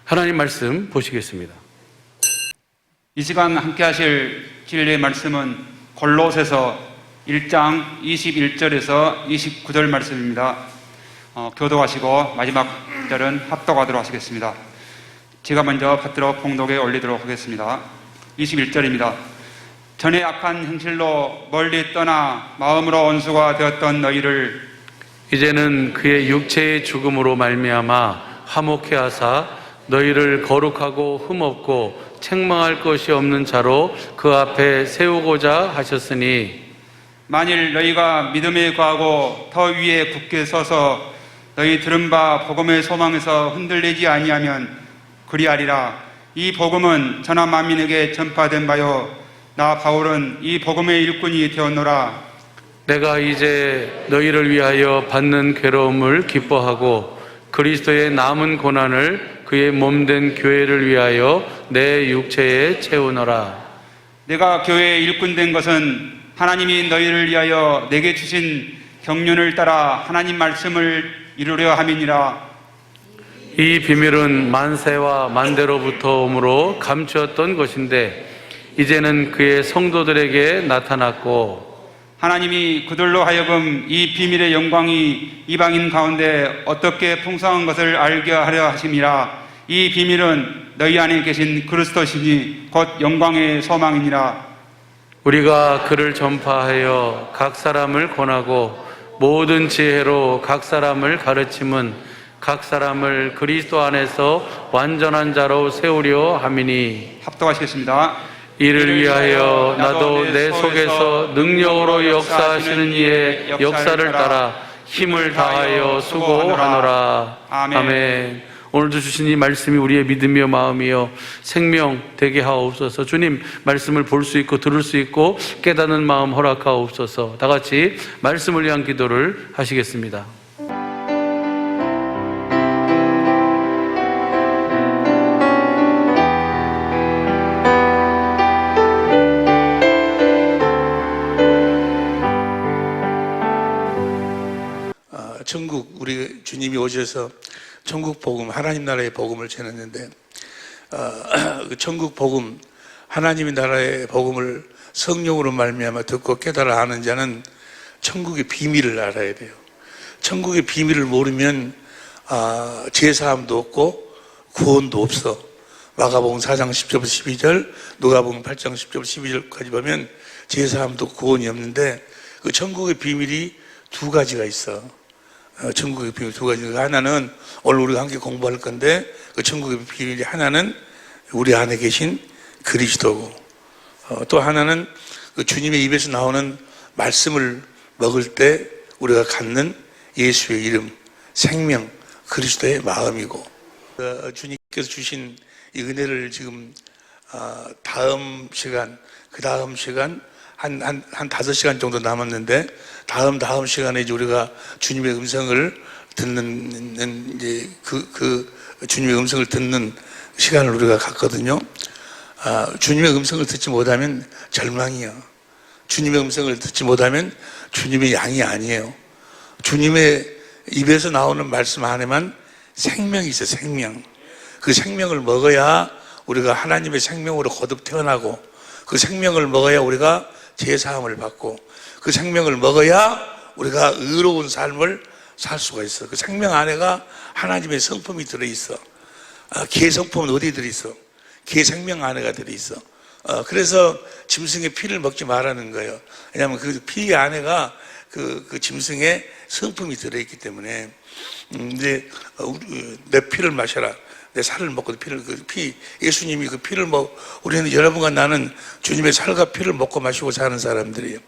하나님 말씀 보시겠습니다. 이 시간 함께 하실 진리의 말씀은 골로새서 1장 21절에서 29절 말씀입니다. 교도하시고 마지막 절은 합독하도록 하시겠습니다. 제가 먼저 받들어 봉독에 올리도록 하겠습니다. 21절입니다. 전에 악한 행실로 멀리 떠나 마음으로 원수가 되었던 너희를 이제는 그의 육체의 죽음으로 말미암아 화목케 하사 너희를 거룩하고 흠없고 책망할 것이 없는 자로 그 앞에 세우고자 하셨으니 만일 너희가 믿음에 거하고 더 위에 굳게 서서 너희 들은 바 복음의 소망에서 흔들리지 아니하면 그리하리라. 이 복음은 천하 만민에게 전파된 바요 나 바울은 이 복음의 일꾼이 되었노라. 내가 이제 너희를 위하여 받는 괴로움을 기뻐하고 그리스도의 남은 고난을 그의 몸된 교회를 위하여 내 육체에 채우노라. 내가 교회의 일꾼 된 것은 하나님이 너희를 위하여 내게 주신 경륜을 따라 하나님 말씀을 이루려 함이니라. 이 비밀은 만세와 만대로부터 오므로 감추었던 것인데 이제는 그의 성도들에게 나타났고 하나님이 그들로 하여금 이 비밀의 영광이 이방인 가운데 어떻게 풍성한 것을 알게 하려 하심이라. 이 비밀은 너희 안에 계신 그리스도시니 곧 영광의 소망이니라. 우리가 그를 전파하여 각 사람을 권하고 모든 지혜로 각 사람을 가르침은 각 사람을 그리스도 안에서 완전한 자로 세우려 함이니 합독하시겠습니다. 이를 위하여 나도 내 속에서 능력으로 역사하시는 이의 역사를 따라 힘을 다하여 수고하노라. 아멘. 오늘도 주신 이 말씀이 우리의 믿음이요 마음이요 생명 되게 하옵소서. 주님 말씀을 볼 수 있고 들을 수 있고 깨닫는 마음 허락하옵소서. 다 같이 말씀을 위한 기도를 하시겠습니다. 천국, 우리 주님이 오셔서 천국 복음, 하나님 나라의 복음을 전했는데 그 천국 복음, 하나님의 나라의 복음을 성령으로 말미암아 듣고 깨달아 아는 자는 천국의 비밀을 알아야 돼요. 천국의 비밀을 모르면 제사함도 없고 구원도 없어. 마가복음 4장 10절부터 12절, 누가복음 8장 10절부터 12절까지 보면 제사함도 구원이 없는데 그 천국의 비밀이 두 가지가 있어. 천국의 비밀 두 가지가, 하나는 오늘 우리가 함께 공부할 건데 그 천국의 비밀이 하나는 우리 안에 계신 그리스도고 또 하나는 그 주님의 입에서 나오는 말씀을 먹을 때 우리가 갖는 예수의 이름, 생명, 그리스도의 마음이고 주님께서 주신 이 은혜를 지금 다음 시간, 그 다음 시간 한 5시간 정도 남았는데 다음 시간에 이제 우리가 주님의 음성을 듣는 이제 그 주님의 음성을 듣는 시간을 우리가 갖거든요. 주님의 음성을 듣지 못하면 절망이야. 주님의 음성을 듣지 못하면 주님의 양이 아니에요. 주님의 입에서 나오는 말씀 안에만 생명이 있어요. 생명. 그 생명을 먹어야 우리가 하나님의 생명으로 거듭 태어나고 그 생명을 먹어야 우리가 제사함을 받고 그 생명을 먹어야 우리가 의로운 삶을 살 수가 있어. 그 생명 안에가 하나님의 성품이 들어있어. 개 성품은 어디 들어있어? 개 생명 안에가 들어있어. 그래서 짐승의 피를 먹지 말라는 거예요. 왜냐하면 그 피 안에가 그 짐승의 성품이 들어있기 때문에 이제 내 피를 마셔라. 내 살을 먹고 예수님이 그 피를 우리는 여러분과 나는 주님의 살과 피를 먹고 마시고 사는 사람들이에요.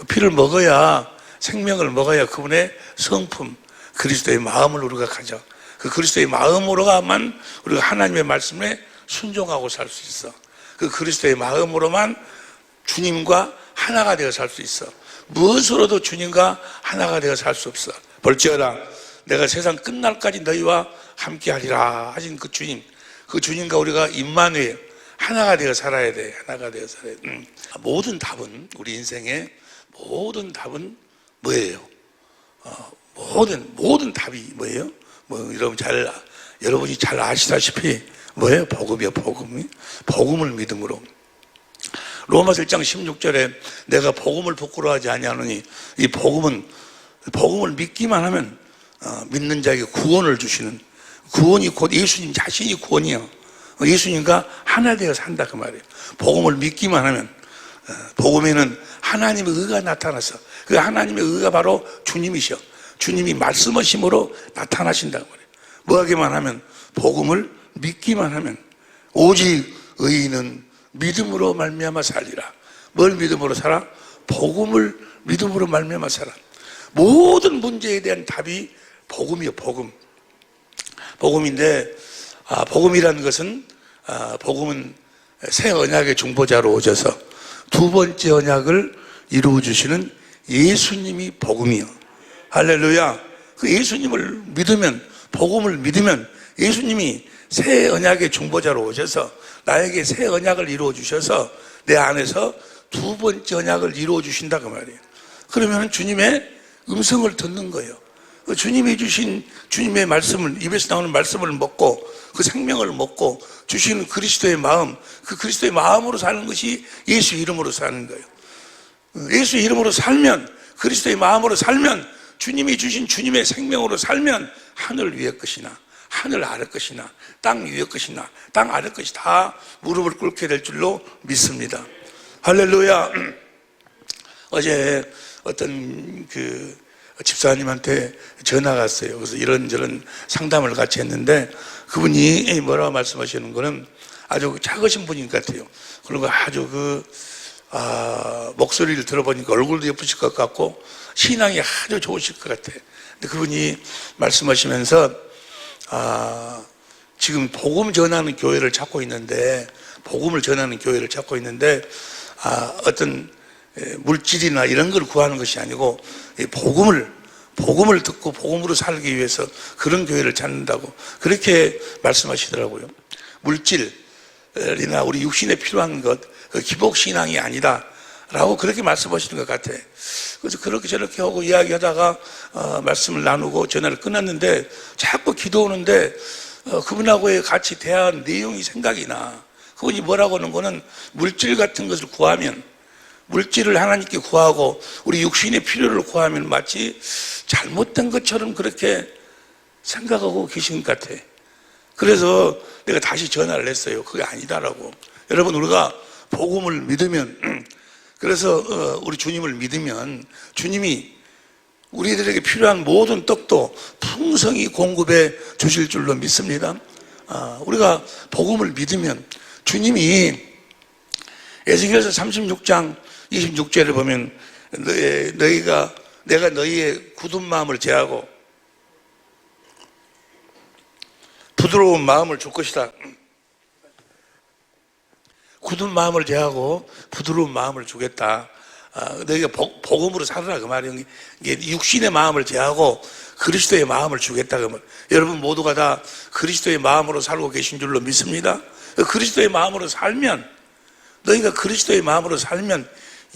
피를 먹어야, 생명을 먹어야 그분의 성품, 그리스도의 마음을 우리가 가져. 그 그리스도의 마음으로만 우리가 하나님의 말씀에 순종하고 살 수 있어. 그 그리스도의 마음으로만 주님과 하나가 되어 살 수 있어. 무엇으로도 주님과 하나가 되어 살 수 없어. 볼지어다 내가 세상 끝날까지 너희와 함께 하리라 하신 그 주님, 그 주님과 우리가 임마누엘 하나가 되어 살아야 돼. 하나가 되어 살아야 돼. 모든 답은, 우리 인생의 모든 답은 뭐예요? 모든 답이 뭐예요? 여러분 잘 여러분이 잘 아시다시피 뭐예요? 복음이요, 복음. 복음을 믿음으로. 로마서 1장 16절에 내가 복음을 부끄러워하지 아니하노니, 이 복음을 믿기만 하면 믿는 자에게 구원을 주시는, 구원이 곧 예수님 자신이 구원이요. 예수님과 하나 되어 산다 그 말이에요. 복음을 믿기만 하면, 복음에는 하나님의 의가 나타나서 그 하나님의 의가 바로 주님이셔. 주님이 말씀하심으로 나타나신다고 말이에요. 뭐 하기만 하면, 복음을 믿기만 하면, 오직 의인은 믿음으로 말미암아 살리라. 뭘 믿음으로 살아? 복음을 믿음으로 말미암아 살아. 모든 문제에 대한 답이 복음이요, 복음. 복음인데, 복음이라는 것은, 복음은 새 언약의 중보자로 오셔서 두 번째 언약을 이루어 주시는 예수님이 복음이요. 할렐루야. 그 예수님을 믿으면, 복음을 믿으면 예수님이 새 언약의 중보자로 오셔서 나에게 새 언약을 이루어 주셔서 내 안에서 두 번째 언약을 이루어 주신다 그 말이에요. 그러면 주님의 음성을 듣는 거예요. 주님이 주신 주님의 말씀을, 입에서 나오는 말씀을 먹고 그 생명을 먹고 주시는 그리스도의 마음, 그 그리스도의 마음으로 사는 것이 예수 이름으로 사는 거예요. 예수 이름으로 살면, 그리스도의 마음으로 살면, 주님이 주신 주님의 생명으로 살면 하늘 위의 것이나 하늘 아래 것이나 땅 위의 것이나 땅 아래 것이 다 무릎을 꿇게 될 줄로 믿습니다. 할렐루야. 어제 어떤 그 집사님한테 전화가 왔어요. 그래서 이런저런 상담을 같이 했는데 그분이 뭐라고 말씀하시는 거는 아주 작으신 분인 것 같아요. 그리고 아주 목소리를 들어보니까 얼굴도 예쁘실 것 같고 신앙이 아주 좋으실 것 같아요. 근데 그분이 말씀하시면서 지금 복음 전하는 교회를 찾고 있는데, 복음을 전하는 교회를 찾고 있는데, 어떤 물질이나 이런 걸 구하는 것이 아니고, 복음을 듣고 복음으로 살기 위해서 그런 교회를 찾는다고 그렇게 말씀하시더라고요. 물질이나 우리 육신에 필요한 것, 그 기복신앙이 아니다 라고 그렇게 말씀하시는 것 같아. 그래서 그렇게 저렇게 하고 이야기하다가 말씀을 나누고 전화를 끊었는데 자꾸 기도오는데 그분하고 같이 대화한 내용이 생각이 나. 그분이 뭐라고 하는 거는 물질 같은 것을 구하면, 물질을 하나님께 구하고 우리 육신의 필요를 구하면 마치 잘못된 것처럼 그렇게 생각하고 계신 것 같아. 그래서 내가 다시 전화를 했어요. 그게 아니다라고. 여러분, 우리가 복음을 믿으면, 그래서 우리 주님을 믿으면 주님이 우리들에게 필요한 모든 떡도 풍성히 공급해 주실 줄로 믿습니다. 우리가 복음을 믿으면 주님이 에스겔서 36장 26절에 보면 내가 너희의 굳은 마음을 제하고 부드러운 마음을 줄 것이다. 굳은 마음을 제하고 부드러운 마음을 주겠다. 너희가 복음으로 살아라 그 말이에요. 이게 육신의 마음을 제하고 그리스도의 마음을 주겠다 그 말. 여러분 모두가 다 그리스도의 마음으로 살고 계신 줄로 믿습니다. 그리스도의 마음으로 살면, 너희가 그리스도의 마음으로 살면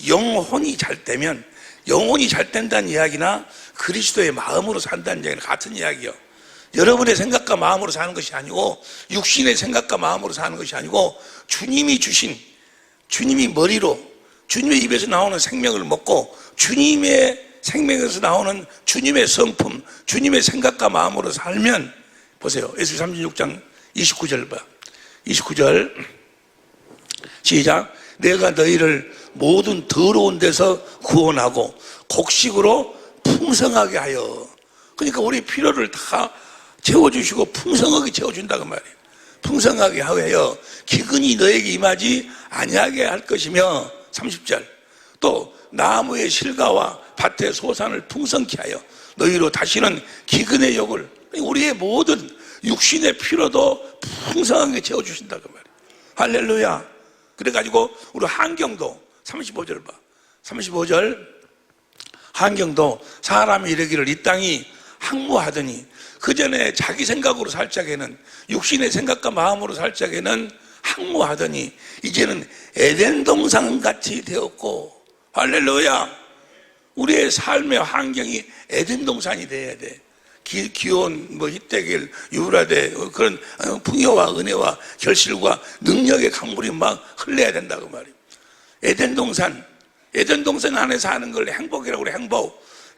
영혼이 잘 되면, 영혼이 잘 된다는 이야기나 그리스도의 마음으로 산다는 이야기는 같은 이야기예요. 여러분의 생각과 마음으로 사는 것이 아니고, 육신의 생각과 마음으로 사는 것이 아니고, 주님이 주신, 주님이 머리로, 주님의 입에서 나오는 생명을 먹고 주님의 생명에서 나오는 주님의 성품, 주님의 생각과 마음으로 살면, 보세요. 에스겔 36장 29절 봐. 29절 시작. 내가 너희를 모든 더러운 데서 구원하고 곡식으로 풍성하게 하여. 그러니까 우리 필요를 다 채워주시고 풍성하게 채워준다 그 말이에요. 풍성하게 하여 기근이 너에게 임하지 아니하게 할 것이며, 30절 또 나무의 실과와 밭의 소산을 풍성케 하여 너희로 다시는 기근의 욕을, 우리의 모든 육신의 필요도 풍성하게 채워주신다 그 말이에요. 할렐루야. 그래가지고 우리 한경도 35절 봐. 35절 한경도 사람이 이르기를 이 땅이 항무하더니, 그 전에 자기 생각으로 살 적에는, 육신의 생각과 마음으로 살 적에는 항무하더니 이제는 에덴 동산 같이 되었고. 할렐루야. 우리의 삶의 환경이 에덴 동산이 돼야 돼. 기온, 희대길, 유라대, 그런 풍요와 은혜와 결실과 능력의 강물이 막 흘러야 된다고 말이에요. 에덴 동산 안에서 하는 걸 행복이라고 그래.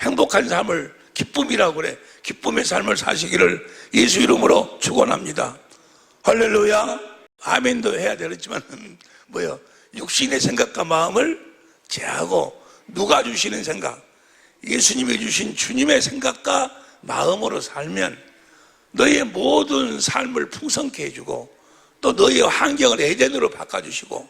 행복한 삶을 기쁨이라고 그래. 기쁨의 삶을 사시기를 예수 이름으로 축원합니다. 할렐루야. 아멘도 해야 되겠지만 육신의 생각과 마음을 제하고 누가 주시는 생각, 예수님이 주신 주님의 생각과 마음으로 살면 너의 모든 삶을 풍성케 해주고 또 너의 환경을 에덴으로 바꿔주시고,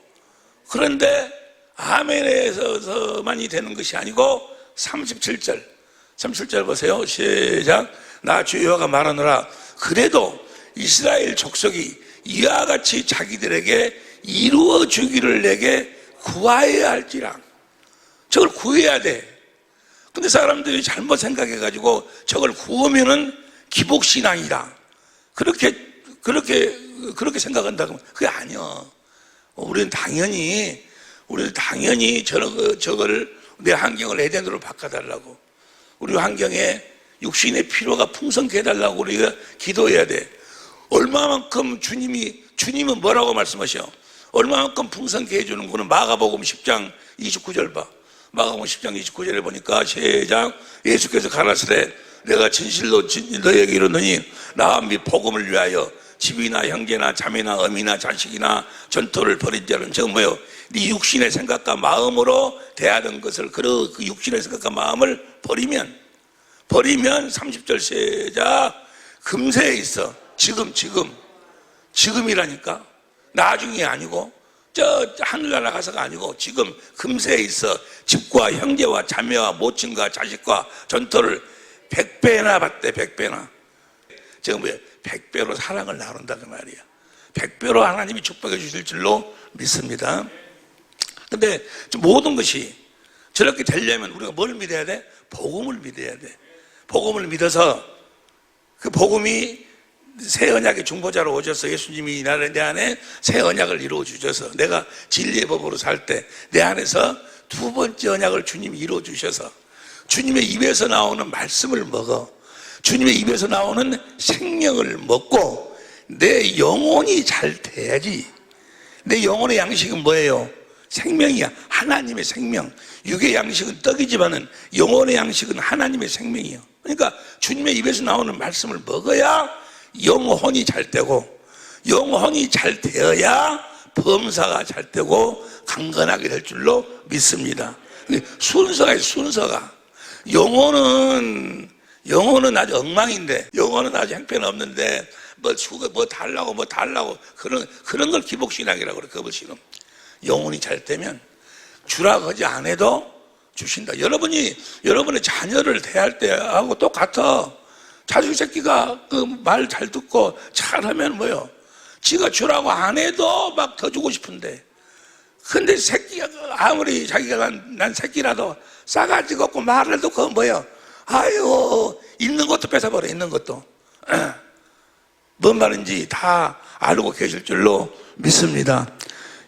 그런데 아멘에서만이 되는 것이 아니고 37절 보세요. 시작. 나 주 여호와가 말하노라. 그래도 이스라엘 족속이 이와 같이 자기들에게 이루어 주기를 내게 구하여야 할지라. 저걸 구해야 돼. 근데 사람들이 잘못 생각해가지고 저걸 구하면은 기복신앙이다. 그렇게 생각한다고. 그게 아니야. 우리는 당연히 저걸 내 환경을 에덴으로 바꿔달라고. 우리 환경에 육신의 필요가 풍성케 해달라고 우리가 기도해야 돼. 얼마만큼 주님은 뭐라고 말씀하셔? 얼마만큼 풍성케 해주는 거는 마가복음 10장 29절 봐. 마가복음 10장 29절에 보니까 시작. 예수께서 가라사대 내가 진실로 너에게 이르노니 나와 및 복음을 위하여 집이나 형제나 자매나 어미나 자식이나 전토를 벌인 자는 저 뭐요? 네 육신의 생각과 마음으로 대하던 것을 그 육신의 생각과 마음을 버리면 30절 시작. 금세에 있어. 지금이라니까. 나중이 아니고 저 하늘나라 가서가 아니고 지금 금세에 있어 집과 형제와 자매와 모친과 자식과 전토를 100배나 받대. 100배나. 지금 100배로 사랑을 나눈다 그 말이야. 100배로 하나님이 축복해 주실 줄로 믿습니다. 근데 모든 것이 저렇게 되려면 우리가 뭘 믿어야 돼? 복음을 믿어야 돼. 복음을 믿어서 그 복음이 새 언약의 중보자로 오셔서 예수님이 내 안에 새 언약을 이루어 주셔서 내가 진리의 법으로 살 때 내 안에서 두 번째 언약을 주님이 이루어 주셔서 주님의 입에서 나오는 말씀을 먹어. 주님의 입에서 나오는 생명을 먹고 내 영혼이 잘 돼야지. 내 영혼의 양식은 뭐예요? 생명이야. 하나님의 생명. 육의 양식은 떡이지만은 영혼의 양식은 하나님의 생명이에요. 그러니까 주님의 입에서 나오는 말씀을 먹어야 영혼이 잘 되고, 영혼이 잘 되어야 범사가 잘 되고 강건하게 될 줄로 믿습니다. 순서가 있어요. 순서가. 영혼은 아주 엉망인데, 영혼은 아주 형편없는데 뭐 달라고 그런 걸 기복신앙이라고 그래. 거부신앙. 영혼이 잘 되면 주라고 하지 안 해도 주신다. 여러분의 자녀를 대할 때하고 똑같아. 자식 새끼가 그 말 잘 듣고 잘하면 뭐요? 지가 주라고 안 해도 막 더 주고 싶은데, 근데 새끼가 아무리 자기가 난 새끼라도 싸가지 없고 말을 듣고 뭐요? 아유, 있는 것도 뺏어버려. 있는 것도. 뭔 말인지 다 알고 계실 줄로 믿습니다.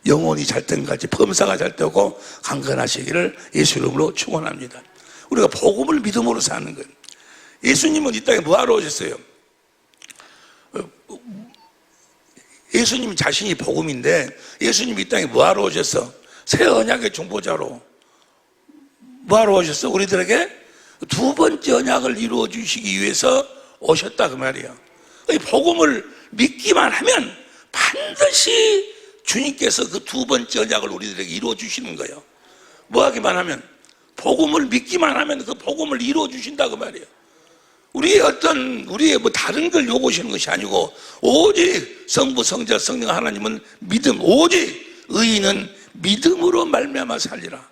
영혼이 잘 된 같이 범사가 잘 되고 강건하시기를 예수 이름으로 축원합니다. 우리가 복음을 믿음으로 사는 거예요. 예수님은 이 땅에 뭐하러 오셨어요? 예수님 자신이 복음인데 예수님이 이 땅에 뭐하러 오셨어? 새 언약의 중보자로 뭐하러 오셨어? 우리들에게 두 번째 언약을 이루어 주시기 위해서 오셨다 그 말이에요. 복음을 믿기만 하면 반드시 주님께서 그 두 번째 언약을 우리들에게 이루어 주시는 거예요. 뭐 하기만 하면? 복음을 믿기만 하면 그 복음을 이루어 주신다 그 말이에요. 우리의 뭐 다른 걸 요구하시는 것이 아니고 오직 성부, 성자, 성령 하나님은 믿음, 오직 의인은 믿음으로 말미암아 살리라.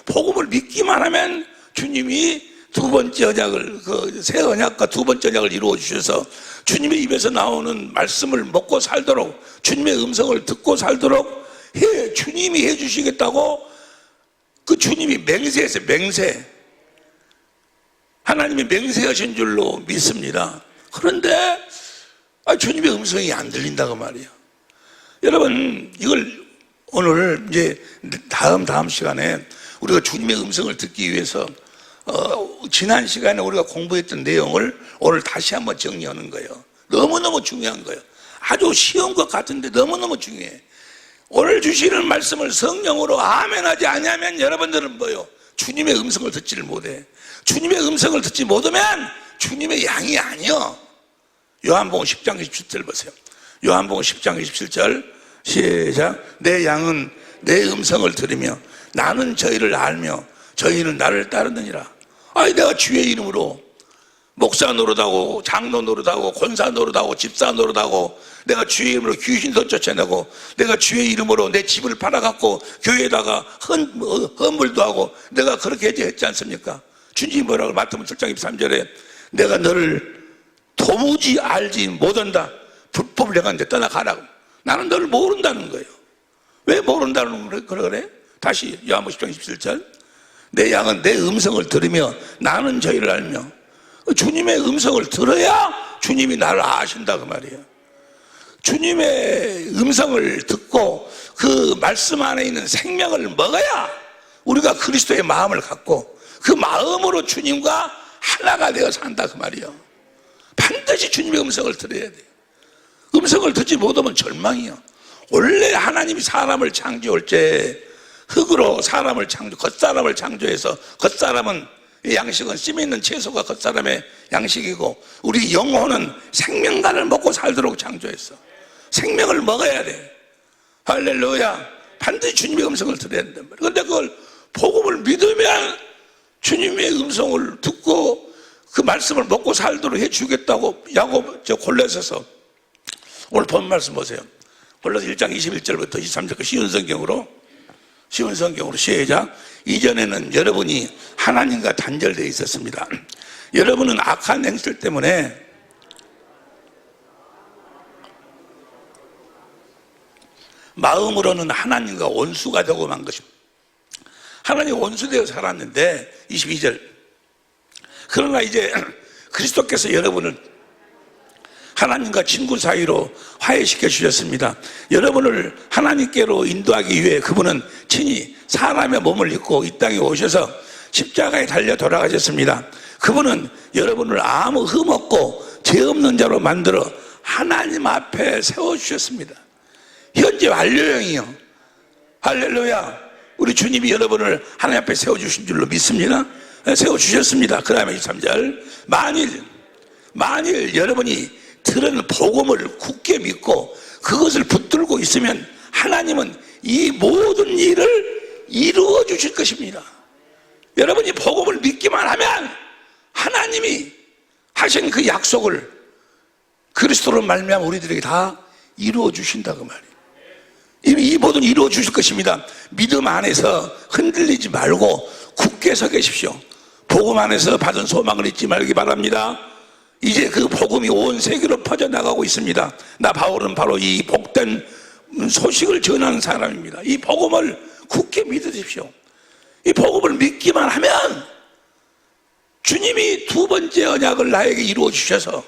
복음을 믿기만 하면 주님이 두 번째 언약을, 그 새 언약과 두 번째 언약을 이루어 주셔서 주님의 입에서 나오는 말씀을 먹고 살도록, 주님의 음성을 듣고 살도록 주님이 해주시겠다고 그 주님이 맹세했어요. 맹세. 하나님이 맹세하신 줄로 믿습니다. 그런데 주님의 음성이 안 들린다고 말이에요. 여러분, 이걸 오늘 이제 다음 시간에 우리가 주님의 음성을 듣기 위해서 지난 시간에 우리가 공부했던 내용을 오늘 다시 한번 정리하는 거예요. 너무너무 중요한 거예요. 아주 쉬운 것 같은데 너무너무 중요해. 오늘 주시는 말씀을 성령으로 아멘하지 않으면 여러분들은 뭐요? 주님의 음성을 듣지를 못해. 주님의 음성을 듣지 못하면 주님의 양이 아니요. 요한복음 10장 27절 보세요. 요한복음 10장 27절 시작. 내 양은 내 음성을 들으며 나는 저희를 알며 저희는 나를 따르느니라. 아니 내가 주의 이름으로 목사 노릇하고 장로 노릇하고 권사 노릇하고 집사 노릇하고 내가 주의 이름으로 귀신도 쫓아내고 내가 주의 이름으로 내 집을 팔아갖고 교회에다가 헌물도 하고 내가 그렇게 했지 않습니까? 주님이 뭐라고 마태복음 7장 23절에 내가 너를 도무지 알지 못한다. 불법을 내가 이제 떠나가라고. 나는 너를 모른다는 거예요. 왜 모른다는 거예요? 그래? 다시 요한복음 10장 27절 내 양은 내 음성을 들으며 나는 저희를 알며. 주님의 음성을 들어야 주님이 나를 아신다 그 말이에요. 주님의 음성을 듣고 그 말씀 안에 있는 생명을 먹어야 우리가 그리스도의 마음을 갖고 그 마음으로 주님과 하나가 되어 산다 그 말이에요. 반드시 주님의 음성을 들어야 돼요. 음성을 듣지 못하면 절망이요. 원래 하나님이 사람을 창조할 때 흙으로 사람을 겉사람을 창조해서 겉사람은 양식은 씨 있는 채소가 겉사람의 양식이고 우리 영혼은 생명간을 먹고 살도록 창조했어. 생명을 먹어야 돼. 할렐루야. 반드시 주님의 음성을 들어야 된단 말이야. 그런데 그걸 복음을 믿으면 주님의 음성을 듣고 그 말씀을 먹고 살도록 해주겠다고 야고보 골로새서 오늘 본 말씀 보세요. 골로새 1장 21절부터 23절까지 쉬운 성경으로 시작. 이전에는 여러분이 하나님과 단절되어 있었습니다. 여러분은 악한 행실 때문에 마음으로는 하나님과 원수가 되고 만 것입니다. 하나님 원수되어 살았는데 22절 그러나 이제 그리스도께서 여러분을 하나님과 친구 사이로 화해시켜 주셨습니다. 여러분을 하나님께로 인도하기 위해 그분은 친히 사람의 몸을 입고 이 땅에 오셔서 십자가에 달려 돌아가셨습니다. 그분은 여러분을 아무 흠 없고 죄 없는 자로 만들어 하나님 앞에 세워주셨습니다. 현재 완료형이요. 할렐루야. 우리 주님이 여러분을 하나님 앞에 세워주신 줄로 믿습니다. 세워주셨습니다. 그 다음에 23절 만일 여러분이 들은 복음을 굳게 믿고 그것을 붙들고 있으면 하나님은 이 모든 일을 이루어 주실 것입니다. 여러분이 복음을 믿기만 하면 하나님이 하신 그 약속을 그리스도로 말미암아 우리들에게 다 이루어 주신다 그 말이에요. 이 모든 이루어 주실 것입니다. 믿음 안에서 흔들리지 말고 굳게 서 계십시오. 복음 안에서 받은 소망을 잊지 말기 바랍니다. 이제 그 복음이 온 세계로 퍼져나가고 있습니다. 나 바울은 바로 이 복된 소식을 전하는 사람입니다. 이 복음을 굳게 믿으십시오. 이 복음을 믿기만 하면 주님이 두 번째 언약을 나에게 이루어 주셔서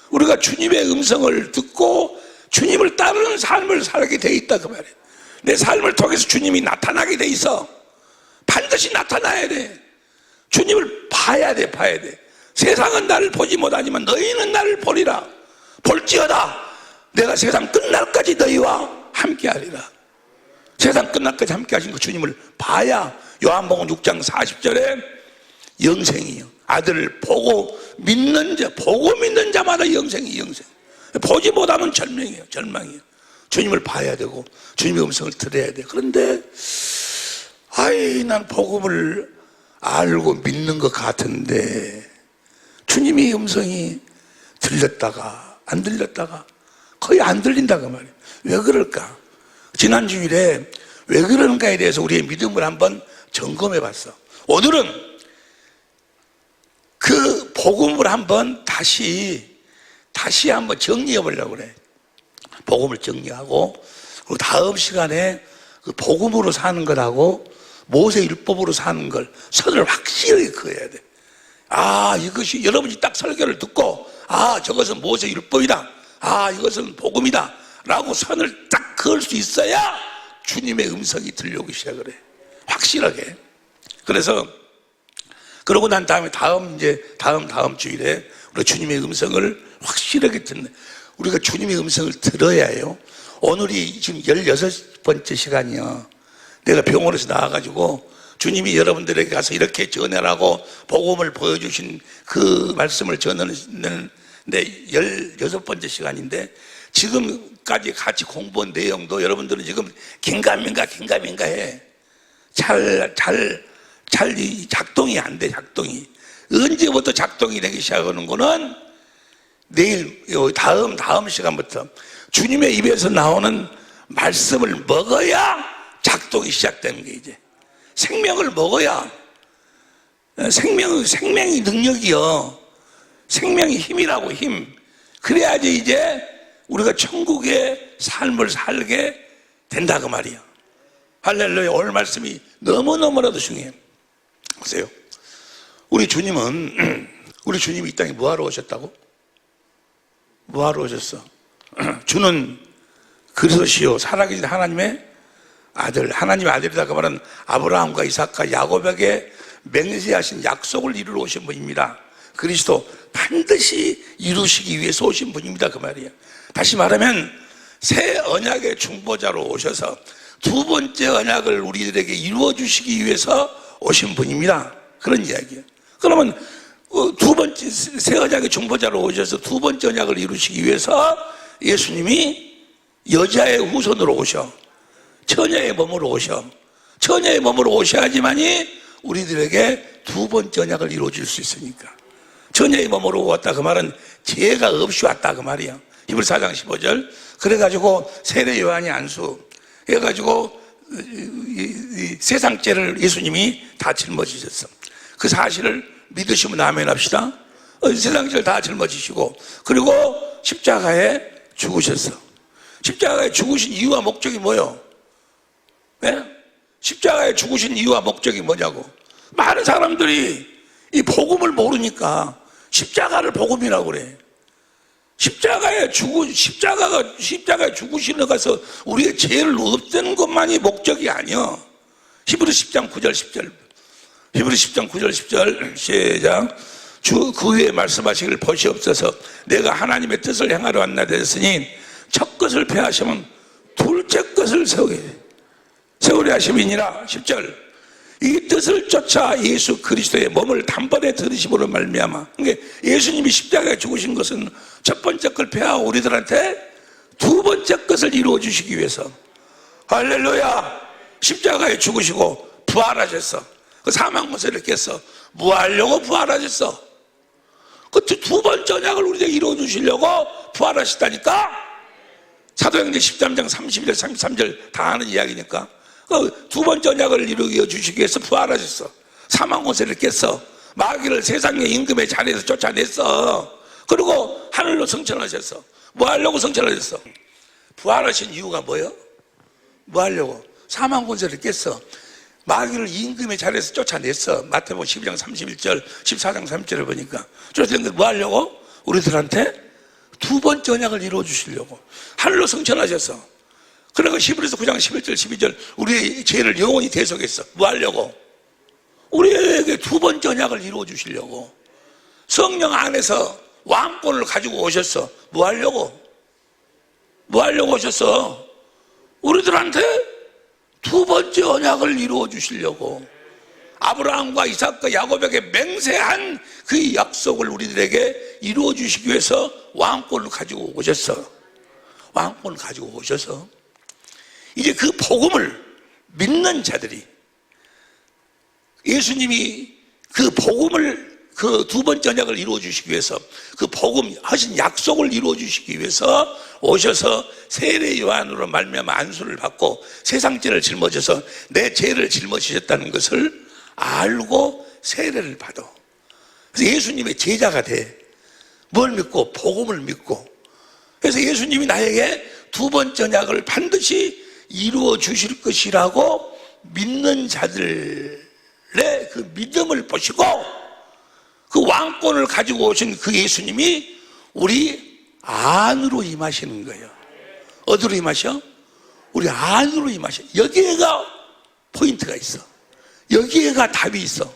우리가 주님의 음성을 듣고 주님을 따르는 삶을 살게 돼 있다 그 말이에요. 내 삶을 통해서 주님이 나타나게 돼 있어. 반드시 나타나야 돼. 주님을 봐야 돼. 세상은 나를 보지 못하지만 너희는 나를 보리라. 볼지어다 내가 세상 끝날까지 너희와 함께하리라. 세상 끝날까지 함께하신 그 주님을 봐야 요한복음 6장 40절에 영생이요. 아들을 보고 믿는 자마다 영생이 영생. 보지 못하면 절망이에요. 주님을 봐야 되고 주님의 음성을 들어야 돼. 그런데 난 복음을 알고 믿는 것 같은데 주님의 음성이 들렸다가 안 들렸다가 거의 안 들린다고 말이에요. 왜 그럴까? 지난 주일에 왜 그런가에 대해서 우리의 믿음을 한번 점검해 봤어. 오늘은 그 복음을 한번 다시 한번 정리해 보려고 그래. 복음을 정리하고 그리고 다음 시간에 그 복음으로 사는 것하고 모세 율법으로 사는 걸 선을 확실하게 그어야 돼. 이것이 여러분이 딱 설교를 듣고 저것은 모세 율법이다. 이것은 복음이다. 라고 선을 딱 그을 수 있어야 주님의 음성이 들려오기 시작을 해. 확실하게. 그래서 그러고 난 다음에 다음 주일에 우리가 주님의 음성을 확실하게 듣는, 우리가 주님의 음성을 들어야 해요. 오늘이 지금 16번째 시간이요. 내가 병원에서 나와가지고 주님이 여러분들에게 가서 이렇게 전하라고 복음을 보여주신 그 말씀을 전하는 내 16번째 시간인데, 지금까지 같이 공부한 내용도 여러분들은 지금 긴가민가 해. 이 작동이 안 돼, 작동이. 언제부터 작동이 되기 시작하는 거는 내일, 다음 시간부터 주님의 입에서 나오는 말씀을 먹어야 작동이 시작되는 게 이제. 생명을 먹어야. 생명이 능력이요. 생명이 힘이라고, 힘. 그래야지 이제 우리가 천국의 삶을 살게 된다 그 말이야. 할렐루야. 오늘 말씀이 너무너무나도 중요해요. 보세요. 우리 주님이 이 땅에 뭐하러 오셨다고? 뭐하러 오셨어? 주는 그리스도시요 살아계신 하나님의 아들, 하나님의 아들이다가 말은 아브라함과 이삭과 야곱에게 맹세하신 약속을 이루러 오신 분입니다. 그리스도 반드시 이루시기 위해서 오신 분입니다 그 말이에요. 다시 말하면 새 언약의 중보자로 오셔서 두 번째 언약을 우리들에게 이루어 주시기 위해서 오신 분입니다. 그런 이야기예요. 그러면 두 번째 새 언약의 중보자로 오셔서 두 번째 언약을 이루시기 위해서 예수님이 여자의 후손으로 오셔. 처녀의 몸으로 오셔. 처녀의 몸으로 오셔야지만이 우리들에게 두 번째 언약을 이루어 줄 수 있으니까. 처녀의 몸으로 왔다 그 말은 죄가 없이 왔다 그 말이야. 히브리서 4장 15절. 그래가지고 세례 요한이 안수 해가지고 세상죄를 예수님이 다 짊어지셨어. 그 사실을 믿으시면 아멘 합시다. 세상죄를 다 짊어지시고 그리고 십자가에 죽으셨어. 십자가에 죽으신 이유와 목적이 뭐요? 네? 십자가에 죽으신 이유와 목적이 뭐냐고. 많은 사람들이 이 복음을 모르니까 십자가를 복음이라고 그래. 십자가에 죽으시러 가서 우리의 죄를 없애는 것만이 목적이 아니야. 히브리 10장 9절 10절. 히브리 10장 9절 10절 시작. 주 그 후에 말씀하시기를 보시옵소서. 내가 하나님의 뜻을 행하러 왔나 되었으니 첫 것을 폐하시면 둘째 것을 세우려 하심이니라. 10절. 이 뜻을 쫓아 예수 그리스도의 몸을 단번에 들으심으로 말미암아. 그러니까 예수님이 십자가에 죽으신 것은 첫 번째 걸 폐하고 우리들한테 두 번째 것을 이루어 주시기 위해서. 할렐루야. 십자가에 죽으시고 부활하셨어. 그 사망 권세를 깼어. 뭐 하려고 부활하셨어? 그 두 번째 언약을 우리에게 이루어 주시려고 부활하셨다니까. 사도행전 13장 31절 33절 다 하는 이야기니까. 그 두 번째 언약을 이루어 주시기 위해서 부활하셨어. 사망 권세를 깼어. 마귀를 세상의 임금의 자리에서 쫓아냈어. 그리고 하늘로 승천하셨어. 뭐 하려고 승천하셨어? 부활하신 이유가 뭐예요? 뭐 하려고? 사망 권세를 깼어. 마귀를 임금의 자리에서 쫓아냈어. 마태복음 12장 31절 14장 3절을 보니까 쫓아냈는데 뭐 하려고? 우리들한테 두 번째 언약을 이루어 주시려고. 하늘로 승천하셨어. 그리고 히브리서 9장 11절 12절 우리의 죄를 영원히 대속했어. 뭐 하려고? 우리에게 두 번째 언약을 이루어 주시려고. 성령 안에서 왕권을 가지고 오셨어. 뭐 하려고? 뭐 하려고 오셨어? 우리들한테 두 번째 언약을 이루어 주시려고. 아브라함과 이삭과 야곱에게 맹세한 그 약속을 우리들에게 이루어 주시기 위해서 왕권을 가지고 오셨어. 왕권을 가지고 오셔서 이제 그 복음을 믿는 자들이 예수님이 그 복음을 그 두 번째 언약을 이루어 주시기 위해서 그 복음 하신 약속을 이루어 주시기 위해서 오셔서 세례 요한으로 말미암아 안수를 받고 세상 죄를 짊어져서 내 죄를 짊어지셨다는 것을 알고 세례를 받아. 그래서 예수님의 제자가 돼. 뭘 믿고? 복음을 믿고. 그래서 예수님이 나에게 두 번째 언약을 반드시 이루어 주실 것이라고 믿는 자들의 그 믿음을 보시고 그 왕권을 가지고 오신 그 예수님이 우리 안으로 임하시는 거예요. 어디로 임하셔? 우리 안으로 임하셔. 여기에가 포인트가 있어. 여기에가 답이 있어.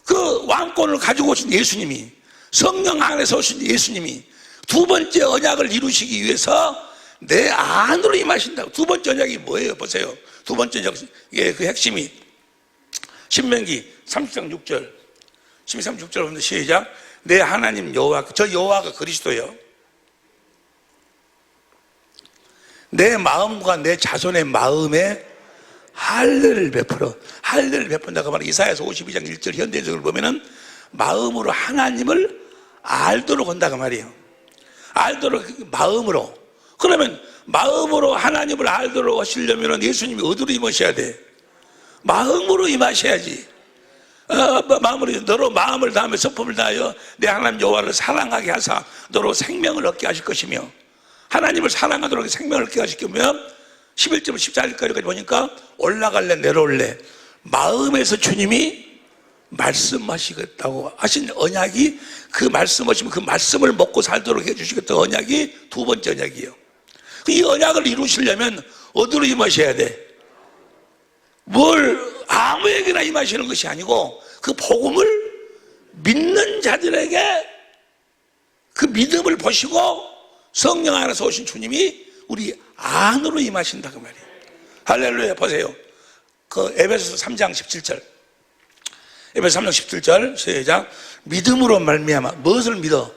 그 왕권을 가지고 오신 예수님이, 성령 안에서 오신 예수님이 두 번째 언약을 이루시기 위해서 내 안으로 임하신다고. 두 번째 언약이 뭐예요? 보세요. 두 번째 언약의 그 핵심이 신명기 30장 6절, 13, 6절 보면 시작. 내 하나님 여호와, 저 여호와가 그리스도예요. 내 마음과 내 자손의 마음에 할례를 베풀어. 할례를 베푼다고 말하면 이사야서 52장 1절 현대적으로 보면은 마음으로 하나님을 알도록 한다고 말이에요. 알도록, 마음으로. 그러면 마음으로 하나님을 알도록 하시려면 예수님이 어디로 임하셔야 돼? 마음으로 임하셔야지. 마음으로, 너로 마음을 다하며 성품을 다하여 내 하나님 여호와를 사랑하게 하사 너로 생명을 얻게 하실 것이며, 하나님을 사랑하도록 생명을 얻게 하실 거면 11절 14절까지 보니까 올라갈래 내려올래, 마음에서 주님이 말씀하시겠다고 하신 언약이, 그 말씀하시면 그 말씀을 먹고 살도록 해주시겠다는 언약이 두 번째 언약이에요. 이 언약을 이루시려면 어디로 임하셔야 돼? 뭘 아무에게나 임하시는 것이 아니고 그 복음을 믿는 자들에게 그 믿음을 보시고 성령 안에서 오신 주님이 우리 안으로 임하신다 그 말이에요. 할렐루야. 보세요. 그 에베소서 3장 17절. 에베소 3장 17절 시작. 믿음으로 말미암아. 무엇을 믿어?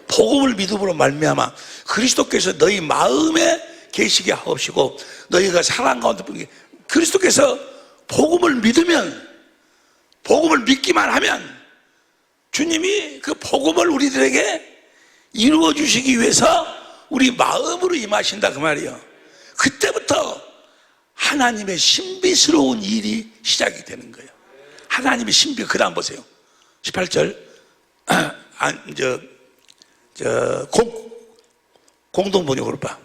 복음을 믿음으로 말미암아 그리스도께서 너희 마음에 계시게 하옵시고 너희가 사랑 가운데 그리스도께서 복음을 믿으면, 복음을 믿기만 하면 주님이 그 복음을 우리들에게 이루어 주시기 위해서 우리 마음으로 임하신다 그 말이에요. 그때부터 하나님의 신비스러운 일이 시작이 되는 거예요. 하나님의 신비. 그 다음 보세요. 18절. 공동번역으로 봐.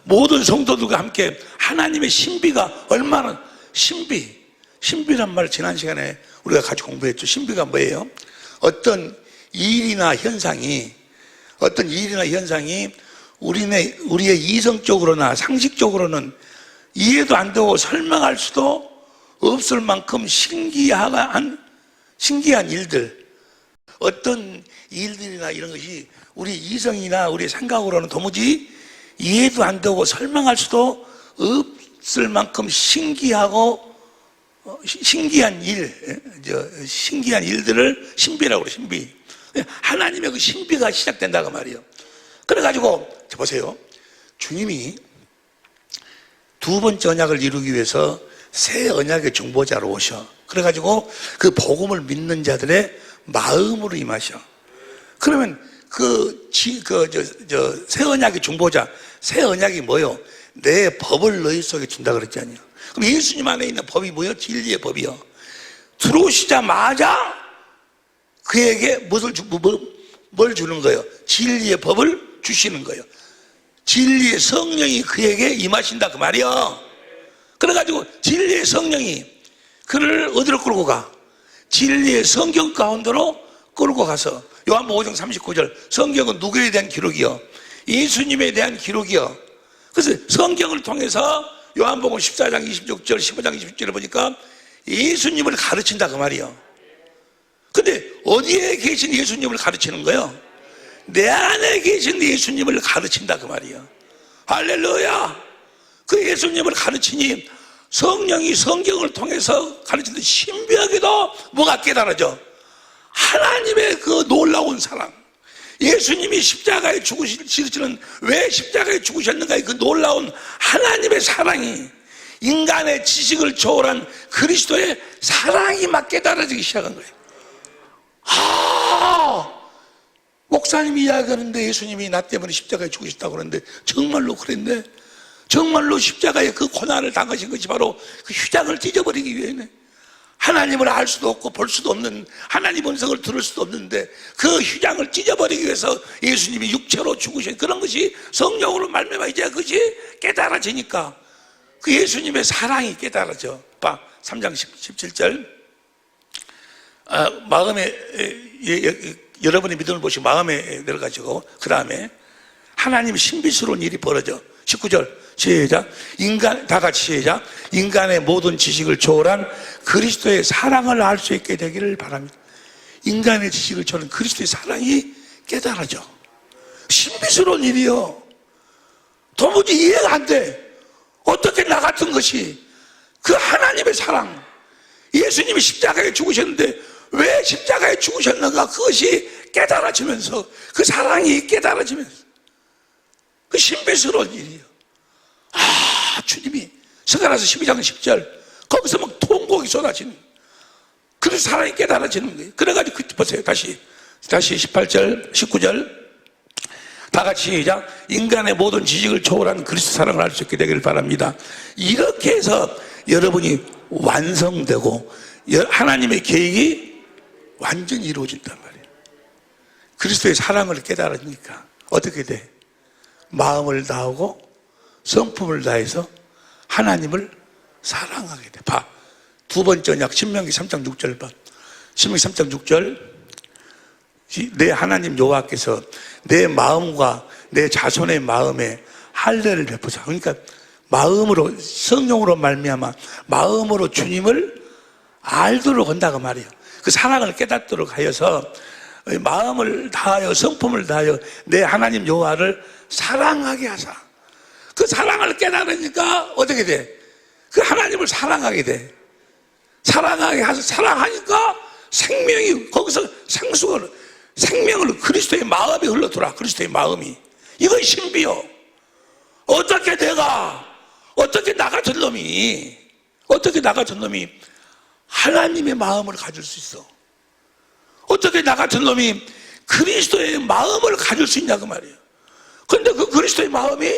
모든 성도들과 함께 하나님의 신비가 얼마나, 신비란 말 지난 시간에 우리가 같이 공부했죠. 신비가 뭐예요? 어떤 일이나 현상이 우리의 이성적으로나 상식적으로는 이해도 안 되고 설명할 수도 없을 만큼 신기한 일들, 어떤 일들이나 이런 것이 우리 이성이나 우리 생각으로는 도무지 이해도 안 되고 설명할 수도 없을 만큼 신기한 일들을 신비라고 그래요. 신비. 하나님의 그 신비가 시작된다고 말이에요. 그래가지고 보세요. 주님이 두 번째 언약을 이루기 위해서 새 언약의 중보자로 오셔. 그래가지고 그 복음을 믿는 자들의 마음으로 임하셔. 그러면 새 언약의 중보자, 새 언약이 뭐요? 내 법을 너희 속에 준다 그랬잖아요. 그럼 예수님 안에 있는 법이 뭐요? 진리의 법이요. 들어오시자마자 그에게 뭘 주는 거예요? 진리의 법을 주시는 거예요. 진리의 성령이 그에게 임하신다 그 말이요. 그래가지고 진리의 성령이 그를 어디로 끌고 가? 진리의 성경 가운데로 끌고 가서, 요한복음 5장 39절, 성경은 누구에 대한 기록이요? 예수님에 대한 기록이요. 그래서 성경을 통해서 요한복음 14장 26절, 15장 26절에 보니까 예수님을 가르친다 그 말이요. 근데 어디에 계신 예수님을 가르치는 거예요? 내 안에 계신 예수님을 가르친다 그 말이요. 할렐루야. 그 예수님을 가르치니 성령이 성경을 통해서 가르치는데 신비하게도 뭐가 깨달아져? 하나님의 그 놀라운 사랑, 예수님이 십자가에 죽으시는, 왜 십자가에 죽으셨는가의 그 놀라운 하나님의 사랑이, 인간의 지식을 초월한 그리스도의 사랑이 막 깨달아지기 시작한 거예요. 목사님이 이야기하는데 예수님이 나 때문에 십자가에 죽으셨다고 그러는데 정말로 그랬네. 정말로 십자가에 그 고난을 당하신 것이 바로 그 휘장을 찢어버리기 위해네. 하나님을 알 수도 없고 볼 수도 없는, 하나님 음성을 들을 수도 없는데 그 휘장을 찢어버리기 위해서 예수님이 육체로 죽으신 그런 것이 성령으로 말미암아 이제 그것이 깨달아지니까 그 예수님의 사랑이 깨달아져. 3장 17절. 마음에, 여러분의 믿음을 보시고 마음에 내려가지고 그 다음에 하나님의 신비스러운 일이 벌어져. 19절 시작. 다 같이 시작. 인간의 모든 지식을 초월한 그리스도의 사랑을 알 수 있게 되기를 바랍니다. 인간의 지식을 초월한 그리스도의 사랑이 깨달아져. 신비스러운 일이요. 도무지 이해가 안 돼. 어떻게 나 같은 것이 그 하나님의 사랑, 예수님이 십자가에 죽으셨는데 왜 십자가에 죽으셨는가, 그것이 깨달아지면서, 그 사랑이 깨달아지면서, 그 신비스러운 일이에요. 주님이 스가랴서 12장 10절 거기서 막 통곡이 쏟아지는, 그래서 사랑이 깨달아지는 거예요. 그래가지고 보세요. 다시 18절 19절 다 같이 시작. 인간의 모든 지식을 초월한 그리스도 사랑을 알 수 있게 되기를 바랍니다. 이렇게 해서 여러분이 완성되고 하나님의 계획이 완전히 이루어진단 말이에요. 그리스도의 사랑을 깨달으니까 어떻게 돼? 마음을 다하고 성품을 다해서 하나님을 사랑하게 돼. 봐. 두 번째 언약 신명기 3장 6절 봐. 신명기 3장 6절 내 하나님 여호와께서 내 마음과 내 자손의 마음에 할례를 베푸사. 그러니까 마음으로, 성령으로 말미암아 마음으로 주님을 알도록 한다고 말이에요. 그 사랑을 깨닫도록 하여서 마음을 다하여 성품을 다하여 내 하나님 여호와를 사랑하게 하사. 그 사랑을 깨달으니까 어떻게 돼? 그 하나님을 사랑하게 돼. 사랑하게 하서 사랑하니까 생명이 거기서 생명을 그리스도의 마음이 흘러들어와. 그리스도의 마음이. 이건 신비요. 어떻게 나 같은 놈이 하나님의 마음을 가질 수 있어? 어떻게 나 같은 놈이 그리스도의 마음을 가질 수 있냐고 말이에요. 그런데 그 그리스도의 마음이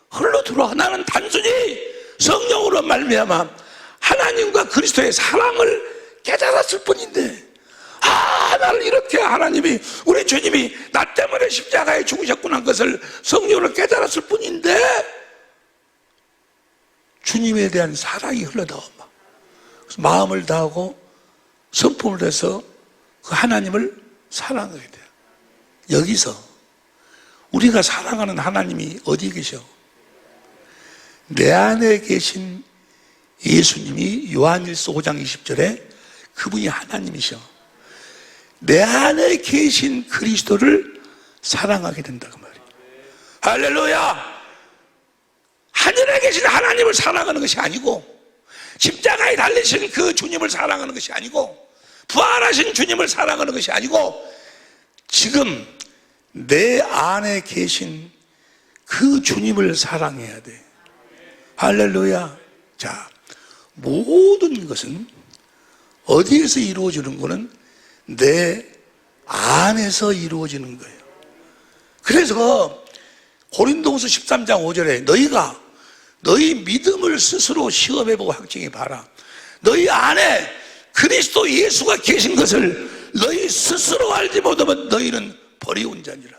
흘러들어와. 나는 단순히 성령으로 말미암아 하나님과 그리스도의 사랑을 깨달았을 뿐인데, 나를 이렇게 하나님이, 우리 주님이 나 때문에 십자가에 죽으셨구나 것을 성령으로 깨달았을 뿐인데 주님에 대한 사랑이 흘러나와. 마음을 다하고 성품을 해서 그 하나님을 사랑하게 돼요. 여기서 우리가 사랑하는 하나님이 어디 계셔? 내 안에 계신 예수님이 요한일서 5장 20절에 그분이 하나님이셔. 내 안에 계신 그리스도를 사랑하게 된다고 말이에요. 할렐루야! 하늘에 계신 하나님을 사랑하는 것이 아니고, 십자가에 달리신 그 주님을 사랑하는 것이 아니고, 부활하신 주님을 사랑하는 것이 아니고, 지금 내 안에 계신 그 주님을 사랑해야 돼. 할렐루야! 자, 모든 것은 어디에서 이루어지는 거는 내 안에서 이루어지는 거예요. 그래서 고린도후서 13장 5절에 너희 믿음을 스스로 시험해보고 확증해봐라. 너희 안에 그리스도 예수가 계신 것을 너희 스스로 알지 못하면 너희는 버리운 자니라.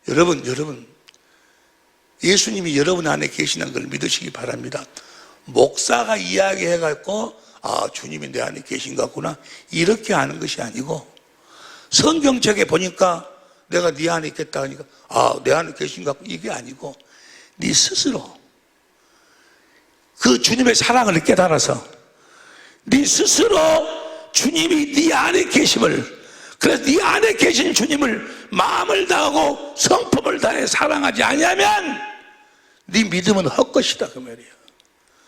여러분 예수님이 여러분 안에 계시는 걸 믿으시기 바랍니다. 목사가 이야기해갖고 주님이 내 안에 계신 것 같구나 이렇게 하는 것이 아니고, 성경책에 보니까 내가 네 안에 있겠다 하니까 내 안에 계신 것 같고, 이게 아니고 네 스스로 그 주님의 사랑을 깨달아서 네 스스로 주님이 네 안에 계심을, 그래서 네 안에 계신 주님을 마음을 다하고 성품을 다해 사랑하지 아니하면 네 믿음은 헛것이다 그 말이에요.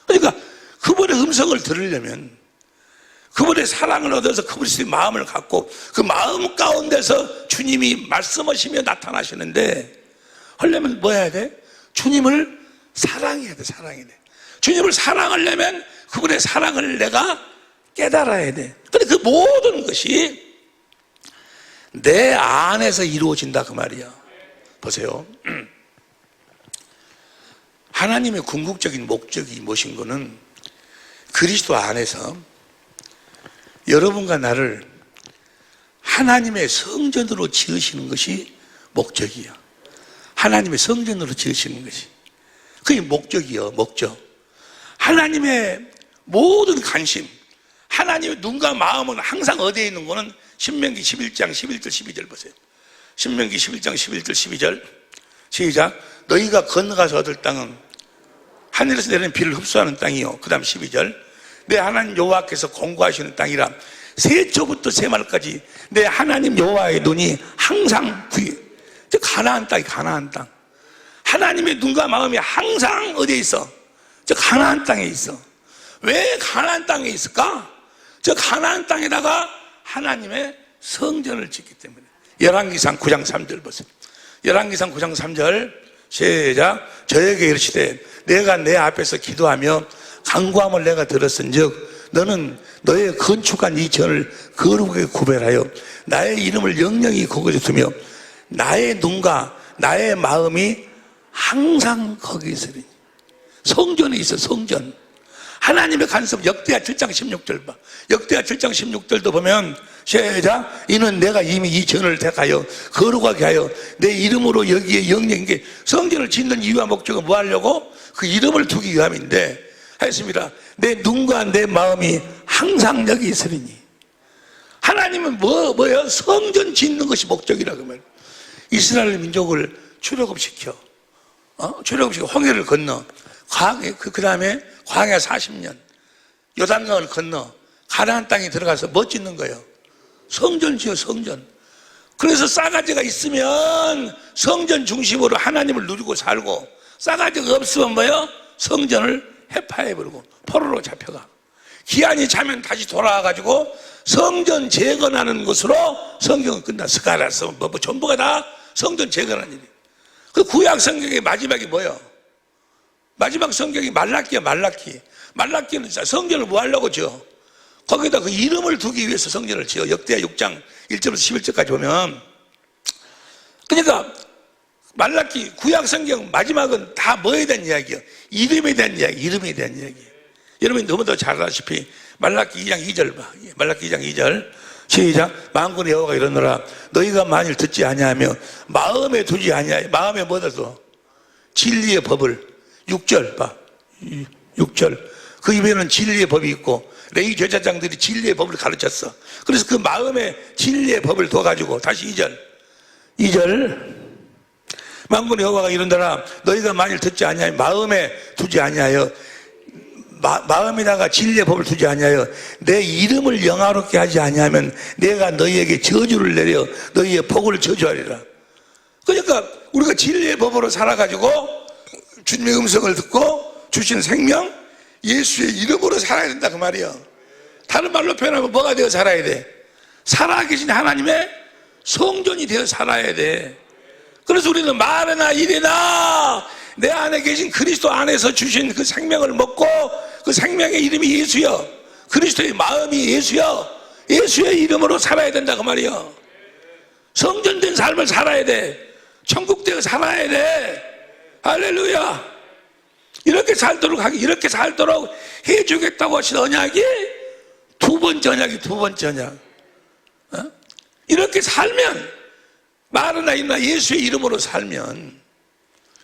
그러니까 그분의 음성을 들으려면, 그분의 사랑을 얻어서 그분의 마음을 갖고 그 마음 가운데서 주님이 말씀하시며 나타나시는데, 하려면 뭐 해야 돼? 주님을 사랑해야 돼. 주님을 사랑하려면 그분의 사랑을 내가 깨달아야 돼. 근데 그 모든 것이 내 안에서 이루어진다 그 말이야. 보세요. 하나님의 궁극적인 목적이 무엇인 거는 그리스도 안에서 여러분과 나를 하나님의 성전으로 지으시는 것이 목적이야. 하나님의 성전으로 지으시는 것이 그게 목적이요. 목적. 하나님의 모든 관심, 하나님의 눈과 마음은 항상 어디에 있는 거는 신명기 11장 11절 12절 보세요. 신명기 11장 11절 12절 시작. 너희가 건너가서 얻을 땅은 하늘에서 내리는 비를 흡수하는 땅이요. 그 다음 12절. 내 하나님 여호와께서 공고하시는 땅이라 세초부터 세말까지 내 하나님 여호와의 눈이 항상 저 가나안 땅이 가나안 땅. 하나님의 눈과 마음이 항상 어디에 있어? 저 가나안 땅에 있어. 왜 가나안 땅에 있을까? 저 가나안 땅에다가 하나님의 성전을 짓기 때문에. 열왕기상 9장 3절 보세요. 열왕기상 9장 3절 시작. 저에게 이르시되 내가 내 앞에서 기도하며 간구함을 내가 들었은즉 너는 너의 건축한 이 전을 거룩하게 구별하여 나의 이름을 영영히 거기에 두며 나의 눈과 나의 마음이 항상 거기 있으리니. 성전에 있어. 성전. 하나님의 간섭. 역대하 7장 16절 봐. 역대하 7장 16절도 보면 시작. 이는 내가 이미 이 전을 택하여 거룩하게 하여 내 이름으로 여기에 영영인 게 성전을 짓는 이유와 목적은 뭐 하려고? 그 이름을 두기 위함인데 했습니다. 내 눈과 내 마음이 항상 여기 있으리니. 하나님은 뭐예요? 성전 짓는 것이 목적이라 그 말. 이스라엘 민족을 출애굽시켜 홍해를 건너 그 다음에 광야 40년 요단강을 건너 가나안 땅에 들어가서 뭐 짓는 거예요? 성전 지어. 성전. 그래서 싸가지가 있으면 성전 중심으로 하나님을 누리고 살고, 싸가지가 없으면 뭐예요? 성전을 해파해버리고 포로로 잡혀가. 기한이 차면 다시 돌아와가지고 성전 재건하는 것으로 성경은 끝나. 스가랴서 뭐 전부가 다 성전 재건하는 일이에요. 그 구약 성경의 마지막이 뭐예요? 마지막 성경이 말라기야. 말라기는 성전을 뭐 하려고 지어? 거기다 그 이름을 두기 위해서 성전을 지어. 역대하 6장 1절부터 11절까지 보면. 그러니까 말라기 구약 성경 마지막은 다 뭐에 대한 이야기예요? 이름에 대한 이야기. 여러분이 너무도 잘 아시다시피 말라기 2장 2절 봐. 말라기 2장 2절 시작. 만군의 여호와가 이르노라 너희가 만일 듣지 아니하며 마음에 두지 아니하여. 마음에 뭐다 둬? 진리의 법을. 6절 봐. 6절. 그 입에는 진리의 법이 있고 레위 제사장들이 진리의 법을 가르쳤어. 그래서 그 마음에 진리의 법을 둬가지고 다시 2절 만군의 여호와가 이른다라 너희가 만일 듣지 아니하여 마음에 두지 아니하여 마음에다가 진리의 법을 두지 아니하여 내 이름을 영화롭게 하지 아니하면 내가 너희에게 저주를 내려 너희의 복을 저주하리라. 그러니까 우리가 진리의 법으로 살아가지고 주님의 음성을 듣고 주신 생명 예수의 이름으로 살아야 된다 그 말이야. 다른 말로 표현하면 뭐가 되어 살아야 돼? 살아계신 하나님의 성전이 되어 살아야 돼. 그래서 우리는 말이나 일이나 내 안에 계신 그리스도 안에서 주신 그 생명을 먹고 그 생명의 이름이 예수여, 그리스도의 마음이 예수여, 예수의 이름으로 살아야 된다 그 말이야. 성전된 삶을 살아야 돼. 천국 되어 살아야 돼. 할렐루야. 이렇게 살도록 해주겠다고 하신 언약이 두 번째 언약. 이렇게 살면, 말이나 일이나 예수의 이름으로 살면,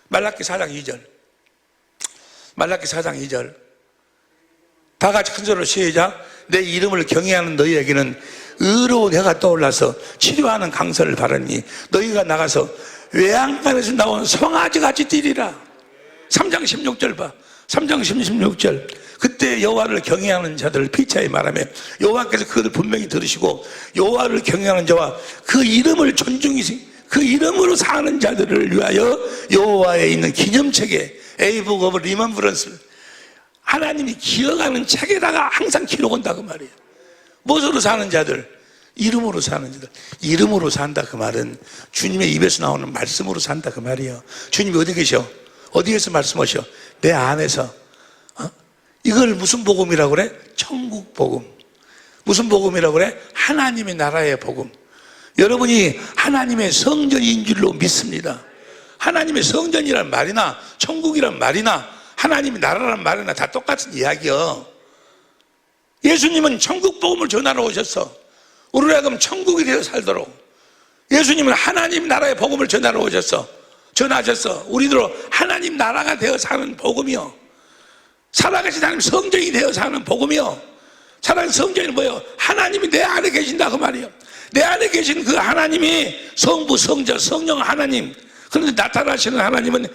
말라기 4장 2절. 다 같이 큰 소리로 시작. 내 이름을 경외하는 너희에게는 의로운 해가 떠올라서 치료하는 강선을 바라니 너희가 나가서 외양간에서 나온 송아지같이 뛰리라. 3장 16절 봐. 3장 16절. 그때 여호와를 경외하는 자들을 피차에 말하며 여호와께서 그들을 분명히 들으시고 여호와를 경외하는 자와 그 이름을 존중히 그 이름으로 사는 자들을 위하여 여호와에 있는 기념책에 A Book of Remembrance, 하나님이 기억하는 책에다가 항상 기록한다 그 말이에요. 무엇으로 사는 자들? 이름으로 사는 자들. 이름으로 산다 그 말은 주님의 입에서 나오는 말씀으로 산다 그 말이에요. 주님이 어디 계셔? 어디에서 말씀하셔? 내 안에서. 이걸 무슨 복음이라고 그래? 천국 복음. 무슨 복음이라고 그래? 하나님의 나라의 복음. 여러분이 하나님의 성전인 줄로 믿습니다. 하나님의 성전이란 말이나 천국이란 말이나 하나님의 나라란 말이나 다 똑같은 이야기요. 예수님은 천국 복음을 전하러 오셨어. 우리가 그럼 천국이 되어 살도록. 예수님은 하나님 나라의 복음을 전하러 전하셨어. 우리들로 하나님 나라가 되어 사는 복음이요. 살아계신 하나님 성전이 되어 사는 복음이요. 살아계신 성전이 뭐예요? 하나님이 내 안에 계신다 그 말이에요. 내 안에 계신 그 하나님이 성부, 성자, 성령 하나님, 그런데 나타나시는 하나님은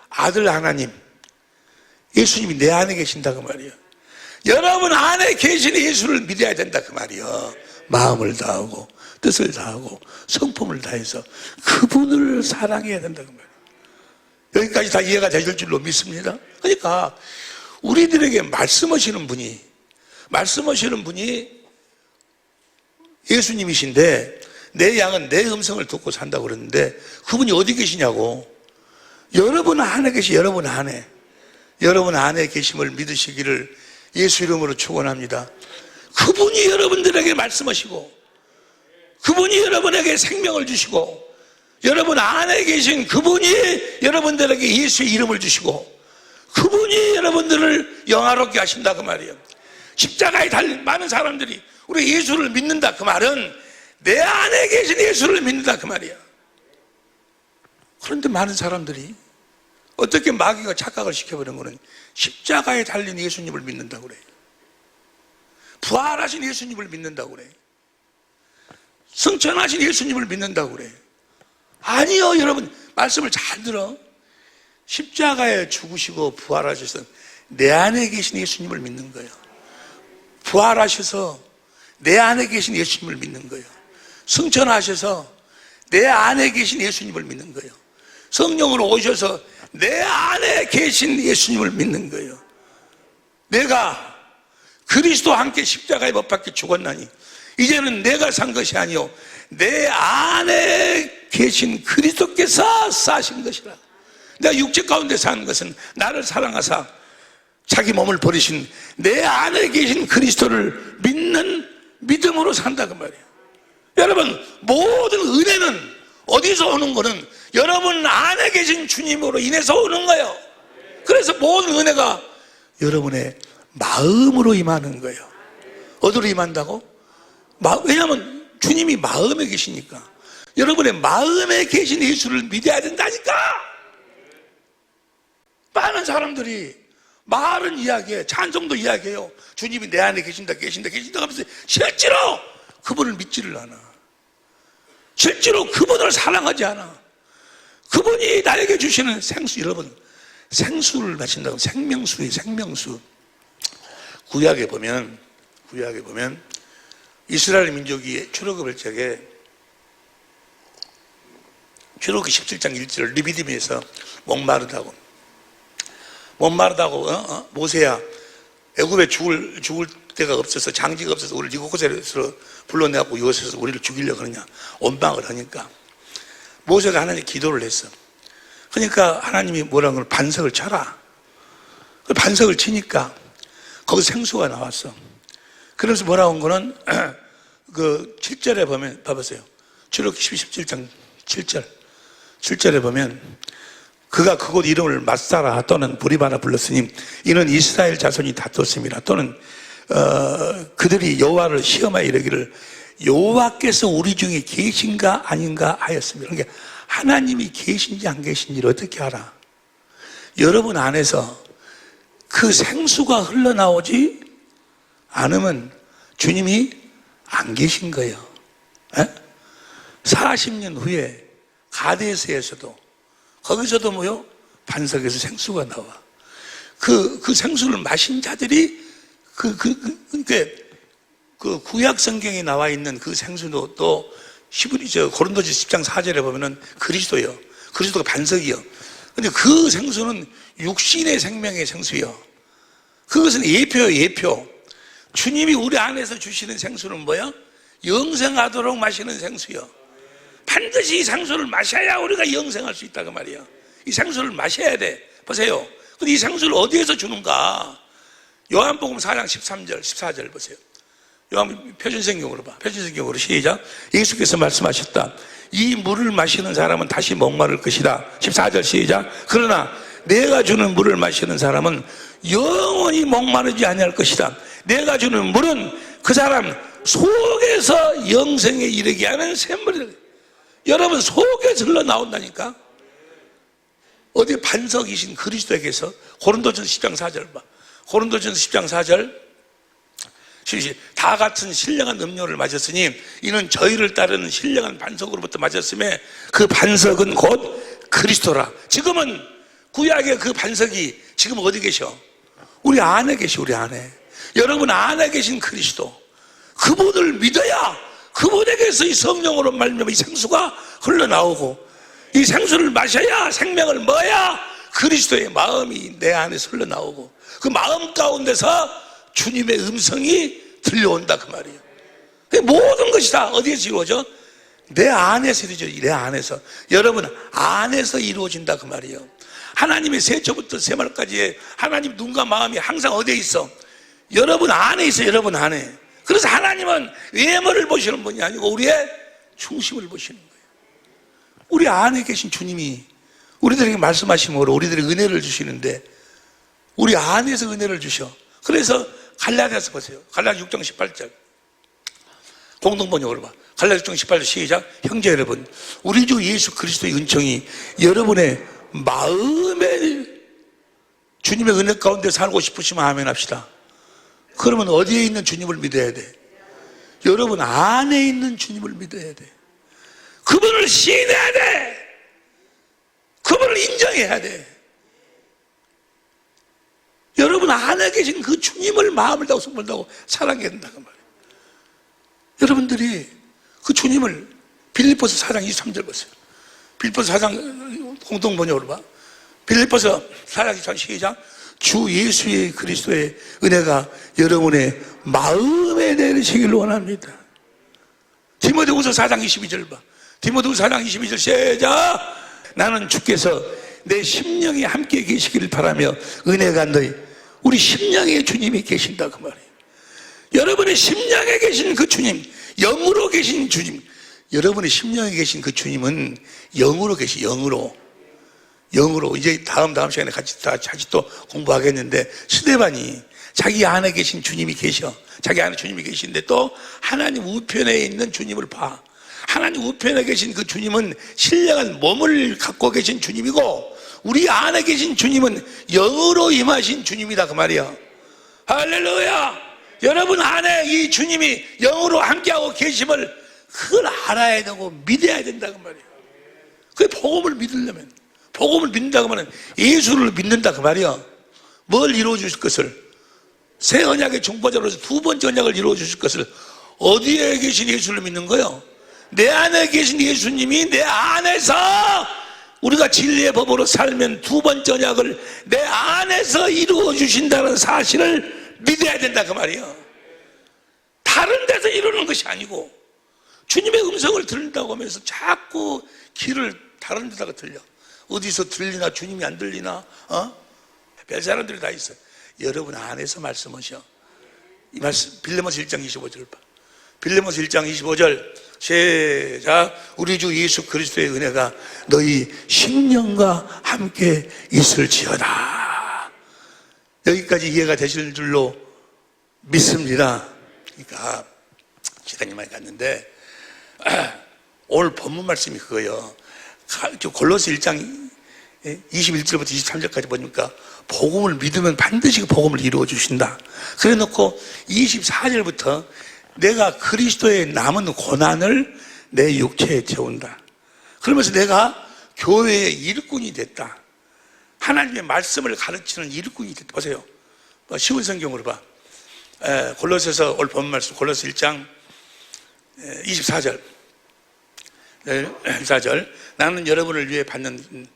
아들 하나님, 예수님이 내 안에 계신다 그 말이에요. 여러분 안에 계신 예수를 믿어야 된다 그 말이에요. 마음을 다하고 뜻을 다하고 성품을 다해서 그분을 사랑해야 된다 그 말이에요. 여기까지 다 이해가 되실 줄로 믿습니다. 그러니까 우리들에게 말씀하시는 분이 예수님이신데 내 양은 내 음성을 듣고 산다고 그러는데 그분이 어디 계시냐고. 여러분 안에 계시, 여러분 안에 계심을 믿으시기를 예수 이름으로 축원합니다. 그분이 여러분들에게 말씀하시고 그분이 여러분에게 생명을 주시고 여러분 안에 계신 그분이 여러분들에게 예수의 이름을 주시고 그분이 여러분들을 영화롭게 하신다 그 말이에요. 십자가에 달린 많은 사람들이 우리 예수를 믿는다 그 말은 내 안에 계신 예수를 믿는다 그 말이야. 그런데 많은 사람들이 어떻게 마귀가 착각을 시켜버린 거는 십자가에 달린 예수님을 믿는다고 그래요. 부활하신 예수님을 믿는다고 그래요. 승천하신 예수님을 믿는다고 그래요. 아니요, 여러분 말씀을 잘 들어. 십자가에 죽으시고 부활하셔서 내 안에 계신 예수님을 믿는 거예요. 부활하셔서 내 안에 계신 예수님을 믿는 거예요. 승천하셔서 내 안에 계신 예수님을 믿는 거예요. 성령으로 오셔서 내 안에 계신 예수님을 믿는 거예요. 내가 그리스도와 함께 십자가에 못 박혀 죽었나니 이제는 내가 산 것이 아니요 내 안에 계신 그리스도께서 사신 것이라. 내가 육체 가운데 사는 것은 나를 사랑하사 자기 몸을 버리신 내 안에 계신 그리스도를 믿는 믿음으로 산다 그 말이에요. 여러분 모든 은혜는 어디서 오는 거는 여러분 안에 계신 주님으로 인해서 오는 거예요. 그래서 모든 은혜가 여러분의 마음으로 임하는 거예요. 어디로 임한다고? 왜냐하면 주님이 마음에 계시니까. 여러분의 마음에 계신 예수를 믿어야 된다니까. 많은 사람들이 말은 이야기해, 찬송도 이야기해요. 주님이 내 안에 계신다 하면서 실제로 그분을 믿지를 않아. 실제로 그분을 사랑하지 않아. 그분이 나에게 주시는 생수, 여러분 생수를 마신다고. 생명수예요. 생명수. 구약에 보면 이스라엘 민족이 출애굽할 적에 출애굽기 17장 1절 리비딤에서 목마르다고 모세야 애굽에 죽을 데가 없어서 장지가 없어서 우리를 이곳에서 불러내고 이곳에서 우리를 죽이려고 하느냐 원망을 하니까 모세가 하나님께 기도를 했어. 그러니까 하나님이 뭐라고 하면 반석을 쳐라. 그 반석을 치니까 거기서 생수가 나왔어. 그래서 뭐라고 한 거는 그 7절에 보면 봐보세요. 출애굽기 17장 7절에 보면 그가 그곳 이름을 맛사라 또는 브리바라 불렀으니 이는 이스라엘 자손이 다퉜습니다. 또는 그들이 여호와를 시험하여 이르기를 여호와께서 우리 중에 계신가 아닌가 하였습니다. 그러니까 하나님이 계신지 안 계신지를 어떻게 알아? 여러분 안에서 그 생수가 흘러나오지 않으면 주님이 안 계신 거예요. 40년 후에 가데스에서도 거기서도 뭐요? 반석에서 생수가 나와. 그 생수를 마신 자들이 그 구약 성경에 나와 있는 그 생수도 또 고린도서 10장 4절에 보면은 그리스도요. 그리스도가 반석이요. 근데 그 생수는 육신의 생명의 생수요. 그것은 예표요, 예표. 주님이 우리 안에서 주시는 생수는 뭐야? 영생하도록 마시는 생수요. 반드시 이 생수를 마셔야 우리가 영생할 수 있다 그 말이야. 이 생수를 마셔야 돼. 보세요. 근데 이 생수를 어디에서 주는가? 요한복음 4장 13절, 14절 보세요. 요한 표준성경으로 봐. 표준성경으로 시작. 예수께서 말씀하셨다. 이 물을 마시는 사람은 다시 목마를 것이다. 14절 시작. 그러나 내가 주는 물을 마시는 사람은 영원히 목마르지 아니할 것이다. 내가 주는 물은 그 사람 속에서 영생에 이르게 하는 샘물이다. 여러분 속에서 흘러나온다니까. 어디 반석이신 그리스도에게서 고린도전서 10장 4절 봐. 고린도전서 10장 4절 다 같은 신령한 음료를 마셨으니 이는 저희를 따르는 신령한 반석으로부터 마셨음에 그 반석은 곧 그리스도라. 지금은 구약의 그 반석이 지금 어디 계셔? 우리 안에 계셔. 우리 안에. 여러분 안에 계신 그리스도, 그분을 믿어야 그분에게서 이 성령으로 말미암아 이 생수가 흘러나오고, 이 생수를 마셔야 생명을 먹어야 그리스도의 마음이 내 안에서 흘러나오고, 그 마음 가운데서 주님의 음성이 들려온다 그 말이에요. 모든 것이 다 어디에서 이루어져? 내 안에서 이루어져. 내 안에서. 여러분 안에서 이루어진다 그 말이에요. 하나님의 세초부터 세말까지의 하나님 눈과 마음이 항상 어디에 있어? 여러분 안에 있어. 여러분 안에. 그래서 하나님은 외모를 보시는 분이 아니고 우리의 중심을 보시는 거예요. 우리 안에 계신 주님이 우리들에게 말씀하심으로 우리들에게 은혜를 주시는데, 우리 안에서 은혜를 주셔. 그래서 갈라디아서 보세요. 갈라디아 6장 18절 공동번역으로 봐. 갈라디아 6장 18절 시작. 형제 여러분, 우리 주 예수 그리스도의 은총이 여러분의 마음에 주님의 은혜 가운데 살고 싶으시면 아멘 합시다. 그러면 어디에 있는 주님을 믿어야 돼? 여러분 안에 있는 주님을 믿어야 돼. 그분을 시인해야 돼. 그분을 인정해야 돼. 여러분 안에 계신 그 주님을 마음을 다하고 손을 다하고 사랑해야 된다 그 말이에요. 여러분들이 그 주님을 빌립보서 4장 23절 보세요. 빌립보서 4장 공동번역으로 봐. 빌립보서 4장 23절 시작. 주 예수의 그리스도의 은혜가 여러분의 마음에 내리시길 원합니다. 디모데후서 4장 22절 봐. 디모데후서 4장 22절 시작. 나는 주께서 내 심령에 함께 계시기를 바라며 은혜가 너희, 우리 심령에 주님이 계신다 그 말이에요. 여러분의 심령에 계신 그 주님, 영으로 계신 주님, 여러분의 심령에 계신 그 주님은 영으로 계시. 영으로 이제 다음 시간에 같이 또 공부하겠는데, 스데반이 자기 안에 계신 주님이 계셔. 자기 안에 주님이 계신데 또 하나님 우편에 있는 주님을 봐. 하나님 우편에 계신 그 주님은 신령한 몸을 갖고 계신 주님이고, 우리 안에 계신 주님은 영으로 임하신 주님이다 그 말이야. 할렐루야. 여러분 안에 이 주님이 영으로 함께하고 계심을 그걸 알아야 되고 믿어야 된다 그 말이야. 그 복음을 믿으려면, 복음을 믿는다고 하면 예수를 믿는다 그 말이야. 뭘 이루어 주실 것을, 새 언약의 중보자로서 두 번째 언약을 이루어 주실 것을 어디에 계신 예수를 믿는 거예요? 내 안에 계신 예수님이 내 안에서 우리가 진리의 법으로 살면 두 번째 언약을 내 안에서 이루어 주신다는 사실을 믿어야 된다 그 말이에요. 다른 데서 이루는 것이 아니고, 주님의 음성을 들린다고 하면서 자꾸 길을 다른 데다가 들려. 어디서 들리나, 주님이 안 들리나, 별 사람들이 다 있어요. 여러분 안에서 말씀하셔. 이 말씀 빌레몬서 1장 25절 봐. 빌레몬서 1장 25절 시작. 우리 주 예수 그리스도의 은혜가 너희 심령과 함께 있을지어다. 여기까지 이해가 되실 줄로 믿습니다. 그러니까 시간이 많이 갔는데 오늘 본문 말씀이 그거예요. 골로새 1장 21절부터 23절까지 보니까 복음을 믿으면 반드시 그 복음을 이루어 주신다. 그래 놓고 24절부터 내가 그리스도의 남은 고난을 내 육체에 채운다. 그러면서 내가 교회의 일꾼이 됐다. 하나님의 말씀을 가르치는 일꾼이 됐다. 보세요. 쉬운 성경으로 봐. 골로새서 오늘 본 말씀 골로새 1장 24절 24절 나는 여러분을 위해 받는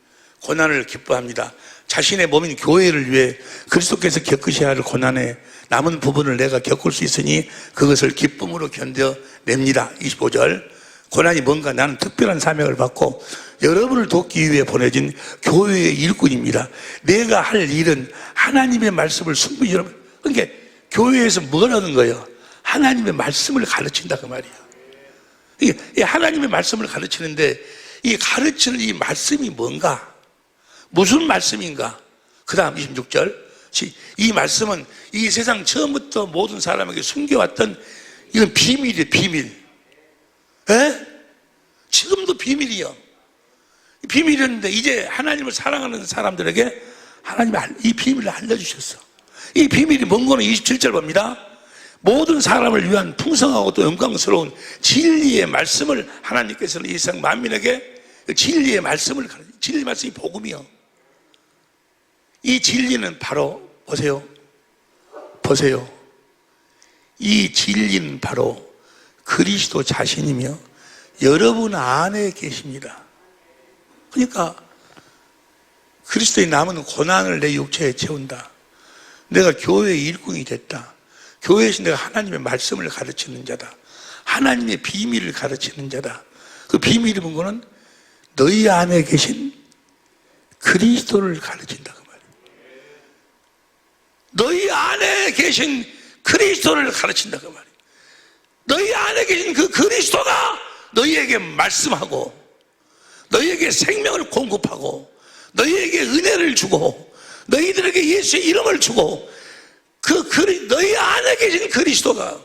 고난을 기뻐합니다. 자신의 몸인 교회를 위해 그리스도께서 겪으셔야 할 고난의 남은 부분을 내가 겪을 수 있으니 그것을 기쁨으로 견뎌냅니다. 25절 고난이 뭔가? 나는 특별한 사명을 받고 여러분을 돕기 위해 보내진 교회의 일꾼입니다. 내가 할 일은 하나님의 말씀을 순분히 여러분, 그러니까 교회에서 뭘 하는 거예요? 하나님의 말씀을 가르친다 그 말이에요. 이 하나님의 말씀을 가르치는데 이 가르치는 이 말씀이 뭔가? 무슨 말씀인가? 그 다음 26절 이 말씀은 이 세상 처음부터 모든 사람에게 숨겨왔던 이건 비밀이에요. 비밀. 에? 지금도 비밀이요. 비밀이었는데 이제 하나님을 사랑하는 사람들에게 하나님이 이 비밀을 알려주셨어. 이 비밀이 뭔거는 27절 봅니다. 모든 사람을 위한 풍성하고 또 영광스러운 진리의 말씀을 하나님께서는 이 세상 만민에게 진리의 말씀을 진리 말씀이 복음이요. 이 진리는 바로 보세요. 이 진리는 바로 그리스도 자신이며 여러분 안에 계십니다. 그러니까 그리스도의 남은 고난을 내 육체에 채운다. 내가 교회의 일꾼이 됐다. 교회에서 내가 하나님의 말씀을 가르치는 자다. 하나님의 비밀을 가르치는 자다. 그 비밀이 뭔가는 너희 안에 계신 그리스도를 가르친다 그 말이에요. 너희 안에 계신 그리스도를 가르친다 그 말이에요. 너희 안에 계신 그 그리스도가 너희에게 말씀하고 너희에게 생명을 공급하고 너희에게 은혜를 주고 너희들에게 예수의 이름을 주고 너희 안에 계신 그리스도가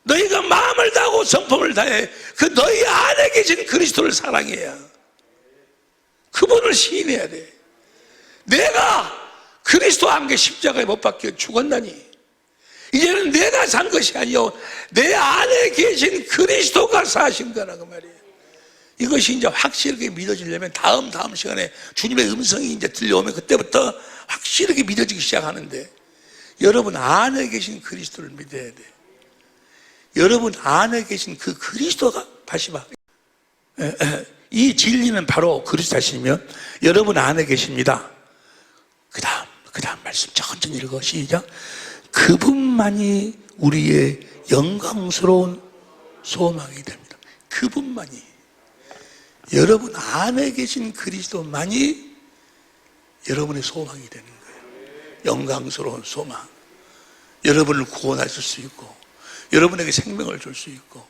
너희가 마음을 다하고 성품을 다해 그 너희 안에 계신 그리스도를 사랑해야 그분을 시인해야 돼. 내가 그리스도와 함께 십자가에 못 박혀 죽었나니 이제는 내가 산 것이 아니요 내 안에 계신 그리스도가 사신 거라고 말이에요. 이것이 이제 확실하게 믿어지려면 다음 시간에 주님의 음성이 이제 들려오면 그때부터 확실하게 믿어지기 시작하는데 여러분 안에 계신 그리스도를 믿어야 돼. 여러분 안에 계신 그 그리스도가 다시 봐. 이 진리는 바로 그리스도 자신이며 여러분 안에 계십니다. 그 다음 말씀 천천히 읽어. 시작. 그분만이 우리의 영광스러운 소망이 됩니다. 그분만이. 여러분 안에 계신 그리스도만이 여러분의 소망이 되는 거예요. 영광스러운 소망. 여러분을 구원하실 수 있고 여러분에게 생명을 줄 수 있고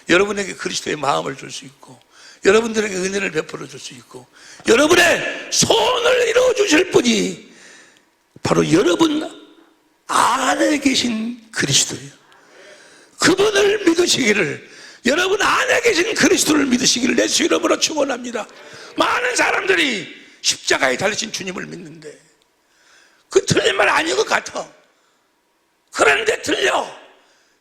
여러분에게 그리스도의 마음을 줄 수 있고 여러분들에게 은혜를 베풀어 줄 수 있고 여러분의 소원을 이루어 주실 분이 바로 여러분 안에 계신 그리스도예요. 그분을 믿으시기를 여러분 안에 계신 그리스도를 믿으시기를 예수 이름으로 축원합니다. 많은 사람들이 십자가에 달리신 주님을 믿는데 그 틀린 말 아닌 것 같아. 그런데 틀려.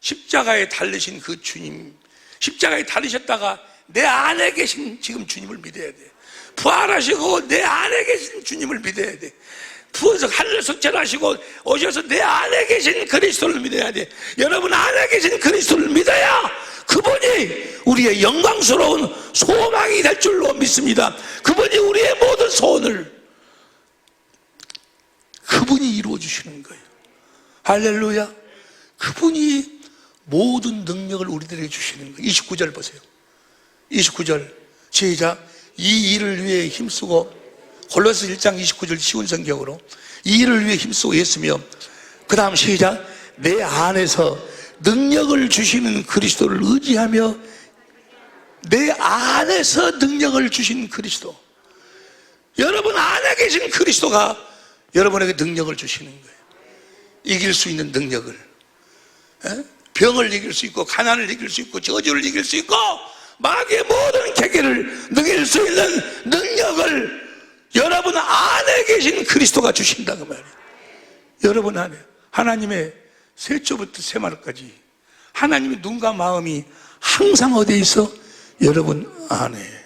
십자가에 달리신 그 주님, 십자가에 달리셨다가 내 안에 계신 지금 주님을 믿어야 돼. 부활하시고 내 안에 계신 주님을 믿어야 돼. 부어서 하늘 석천하시고 오셔서 내 안에 계신 그리스도를 믿어야 돼. 여러분 안에 계신 그리스도를 믿어야 그분이 우리의 영광스러운 소망이 될 줄로 믿습니다. 그분이 우리의 모든 소원을 그분이 이루어 주시는 거예요. 할렐루야. 그분이 모든 능력을 우리들에게 주시는 거예요. 29절 보세요. 29절 시작. 이 일을 위해 힘쓰고 골로새 1장 29절 쉬운 성경으로 이 일을 위해 힘쓰고 있으며 그 다음 시작. 내 안에서 능력을 주시는 그리스도를 의지하며 내 안에서 능력을 주신 그리스도 여러분 안에 계신 그리스도가 여러분에게 능력을 주시는 거예요. 이길 수 있는 능력을 병을 이길 수 있고 가난을 이길 수 있고 저주를 이길 수 있고 마귀의 모든 계계를 이길 수 있는 능력을 여러분 안에 계신 그리스도가 주신다고 말이에요. 여러분 안에 하나님의 세초부터 세마루까지 하나님의 눈과 마음이 항상 어디에 있어? 여러분 안에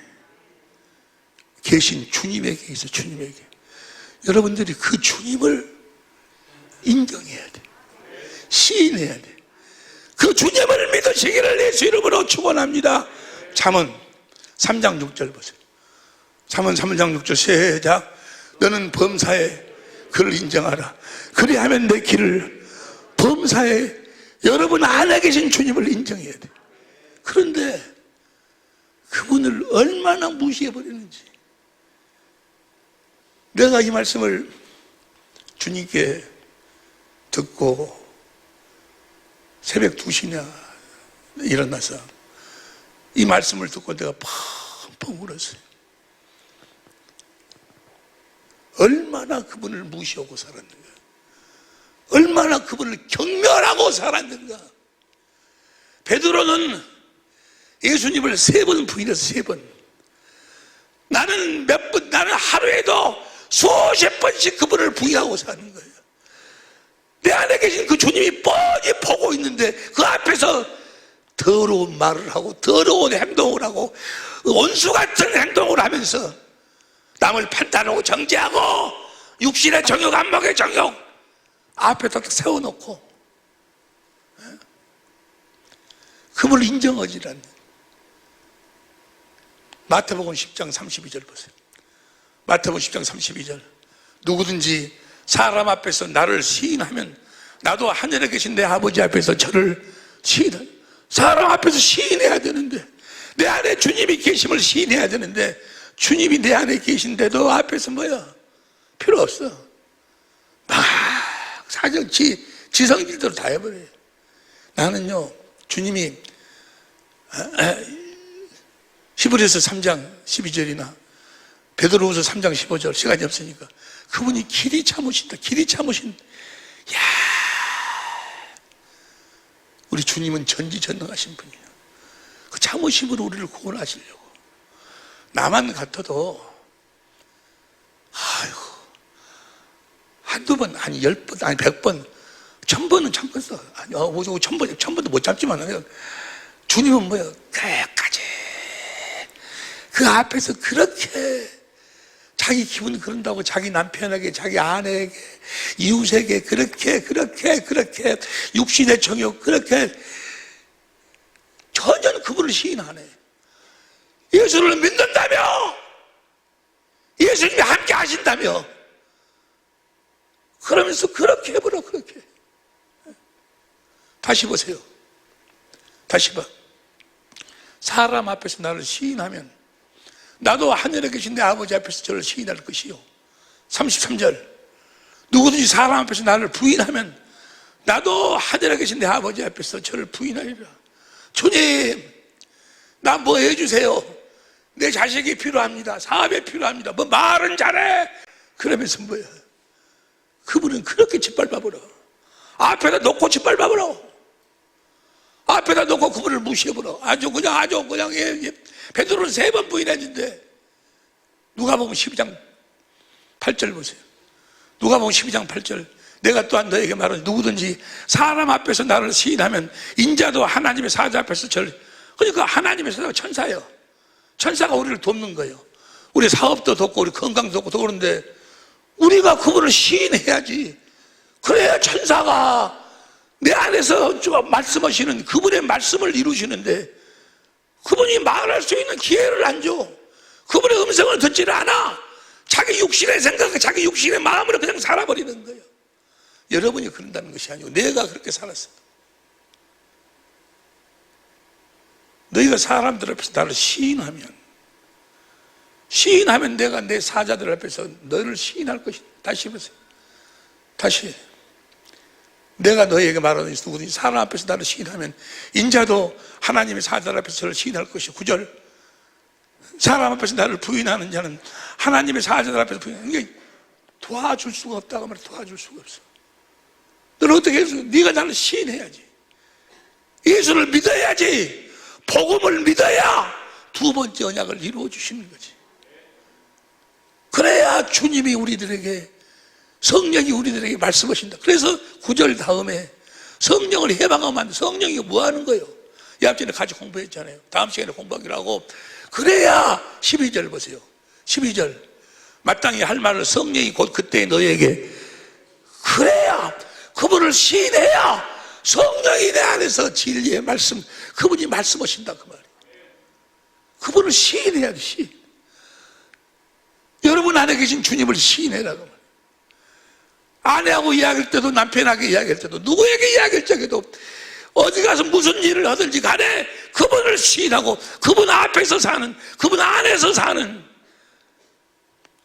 계신 주님에게 있어. 주님에게. 여러분들이 그 주님을 인정해야 돼. 시인해야 돼. 그 주님을 믿으시기를 예수 이름으로 축원합니다. 잠언 3장 6절 보세요. 잠언 3장 6절 시작. 너는 범사에 그를 인정하라. 그리하면 내 길을 범사에 여러분 안에 계신 주님을 인정해야 돼. 그런데 그분을 얼마나 무시해버리는지. 내가 이 말씀을 주님께 듣고 새벽 2시나 일어나서 이 말씀을 듣고 내가 펑펑 울었어요. 얼마나 그분을 무시하고 살았는가. 얼마나 그분을 경멸하고 살았는가. 베드로는 예수님을 3번 부인해서 3번. 나는 나는 하루에도 수십 번씩 그분을 부인하고 사는 거예요. 내 안에 계신 그 주님이 뻔히 보고 있는데 그 앞에서 더러운 말을 하고 더러운 행동을 하고 원수 같은 행동을 하면서 남을 판단하고 정죄하고 육신의 정욕, 안목의 정욕 앞에 딱 세워놓고 그분을 인정하지 않는 마태복음 10장 32절 보세요. 마태복음 10장 32절 누구든지 사람 앞에서 나를 시인하면 나도 하늘에 계신 내 아버지 앞에서 저를 시인하라. 사람 앞에서 시인해야 되는데, 내 안에 주님이 계심을 시인해야 되는데, 주님이 내 안에 계신데도 앞에서 뭐야? 필요 없어. 막 사정 지성질대로 다 해버려요. 나는요, 주님이 히브리서 3장 12절이나 베드로후서 3장 15절 시간이 없으니까 그분이 길이 참으신다. 길이 참으신. 야, 우리 주님은 전지전능하신 분이에요. 그 참으심으로 우리를 구원하시려고. 나만 같아도 아이고 한두 번, 아니 10번, 아니 100번, 1000번은 참겠어. 아니 1000번도 못 참지만 주님은 뭐야? 끝까지 그 앞에서 그렇게 자기 기분 그런다고 자기 남편에게, 자기 아내에게, 이웃에게 그렇게 육신의 정욕 그렇게 전혀 그분을 시인하네. 예수를 믿는다며, 예수님이 함께 하신다며, 그러면서 그렇게 해보라. 그렇게 다시 보세요. 다시 봐. 사람 앞에서 나를 시인하면 나도 하늘에 계신 내 아버지 앞에서 저를 시인할 것이요. 33절 누구든지 사람 앞에서 나를 부인하면 나도 하늘에 계신 내 아버지 앞에서 저를 부인하리라. 주님, 나 뭐 해주세요. 내 자식이 필요합니다. 사업이 필요합니다. 뭐 말은 잘해. 그러면서 뭐야? 그분은 그렇게 짓밟아버려. 앞에다 놓고 짓밟아버려. 앞에다 놓고 그분을 무시해버려. 아주 그냥 베드로는 3번 부인했는데, 누가복음 12장 8절 보세요. 누가복음 12장 8절 내가 또한 너에게 말하니 누구든지 사람 앞에서 나를 시인하면 인자도 하나님의 사자 앞에서 그러니까 하나님의 사자가 천사예요. 천사가 우리를 돕는 거예요. 우리 사업도 돕고 우리 건강도 돕고 그러는데 우리가 그분을 시인해야지. 그래야 천사가 내 안에서 말씀하시는 그분의 말씀을 이루시는데, 그분이 말할 수 있는 기회를 안 줘. 그분의 음성을 듣지를 않아. 자기 육신의 생각, 자기 육신의 마음으로 그냥 살아버리는 거예요. 여러분이 그런다는 것이 아니고 내가 그렇게 살았어. 너희가 사람들 앞에서 나를 시인하면 내가 내 사자들 앞에서 너를 시인할 것이다. 다시 보세요. 다시. 내가 너희에게 말하는 누구든지 사람 앞에서 나를 시인하면 인자도 하나님의 사자들 앞에서 저를 시인할 것이요. 9절 사람 앞에서 나를 부인하는 자는 하나님의 사자들 앞에서 부인하는 게 도와줄 수가 없다고 말해. 도와줄 수가 없어. 너는 어떻게 해서 네가 나를 시인해야지. 예수를 믿어야지. 복음을 믿어야 두 번째 언약을 이루어 주시는 거지. 그래야 주님이 우리들에게, 성령이 우리들에게 말씀하신다. 그래서 9절 다음에 성령을 해방하면 안 돼. 성령이 뭐 하는 거예요? 이 앞전에 같이 공부했잖아요. 다음 시간에 공부하기로 하고. 그래야 12절 보세요. 12절 마땅히 할 말을 성령이 곧 그때 너에게, 그래야 그분을 시인해야 성령이 내 안에서 진리의 말씀, 그분이 말씀하신다 그 말이에요. 그분을 시인해야 돼. 시인. 여러분 안에 계신 주님을 시인해라고 말이에요. 아내하고 이야기할 때도, 남편하고 이야기할 때도, 누구에게 이야기할 적에도, 어디 가서 무슨 일을 하든지 간에 그분을 시인하고 그분 앞에서 사는, 그분 안에서 사는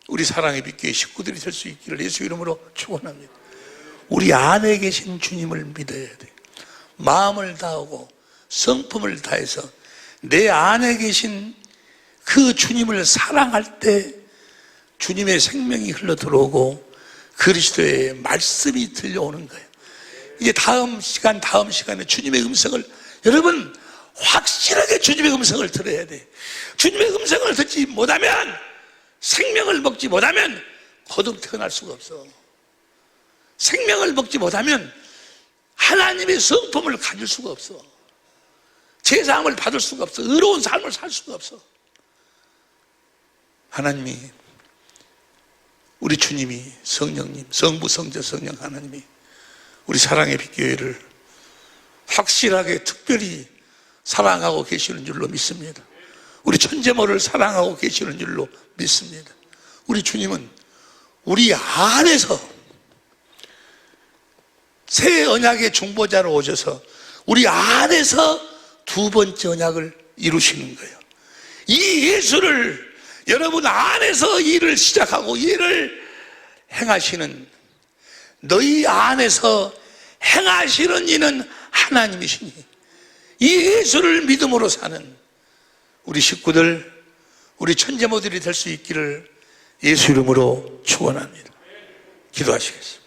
우리 사랑의 빛교회 식구들이 될 수 있기를 예수 이름으로 축원합니다. 우리 안에 계신 주님을 믿어야 돼. 마음을 다하고 성품을 다해서 내 안에 계신 그 주님을 사랑할 때 주님의 생명이 흘러 들어오고 그리스도의 말씀이 들려오는 거예요. 이제 다음 시간에 주님의 음성을, 여러분 확실하게 주님의 음성을 들어야 돼. 주님의 음성을 듣지 못하면, 생명을 먹지 못하면 거듭 태어날 수가 없어. 생명을 먹지 못하면 하나님의 성품을 가질 수가 없어. 제사함을 받을 수가 없어. 의로운 삶을 살 수가 없어. 하나님이 우리 주님이 성령님, 성부, 성자, 성령 하나님이 우리 사랑의 빛교회를 확실하게 특별히 사랑하고 계시는 줄로 믿습니다. 우리 천재모를 사랑하고 계시는 줄로 믿습니다. 우리 주님은 우리 안에서 새 언약의 중보자로 오셔서 우리 안에서 두 번째 언약을 이루시는 거예요. 이 예수를 여러분 안에서 일을 시작하고 일을 행하시는, 너희 안에서 행하시는 이는 하나님이시니 이 예수를 믿음으로 사는 우리 식구들, 우리 천재모들이 될 수 있기를 예수 이름으로 축원합니다. 기도하시겠습니다.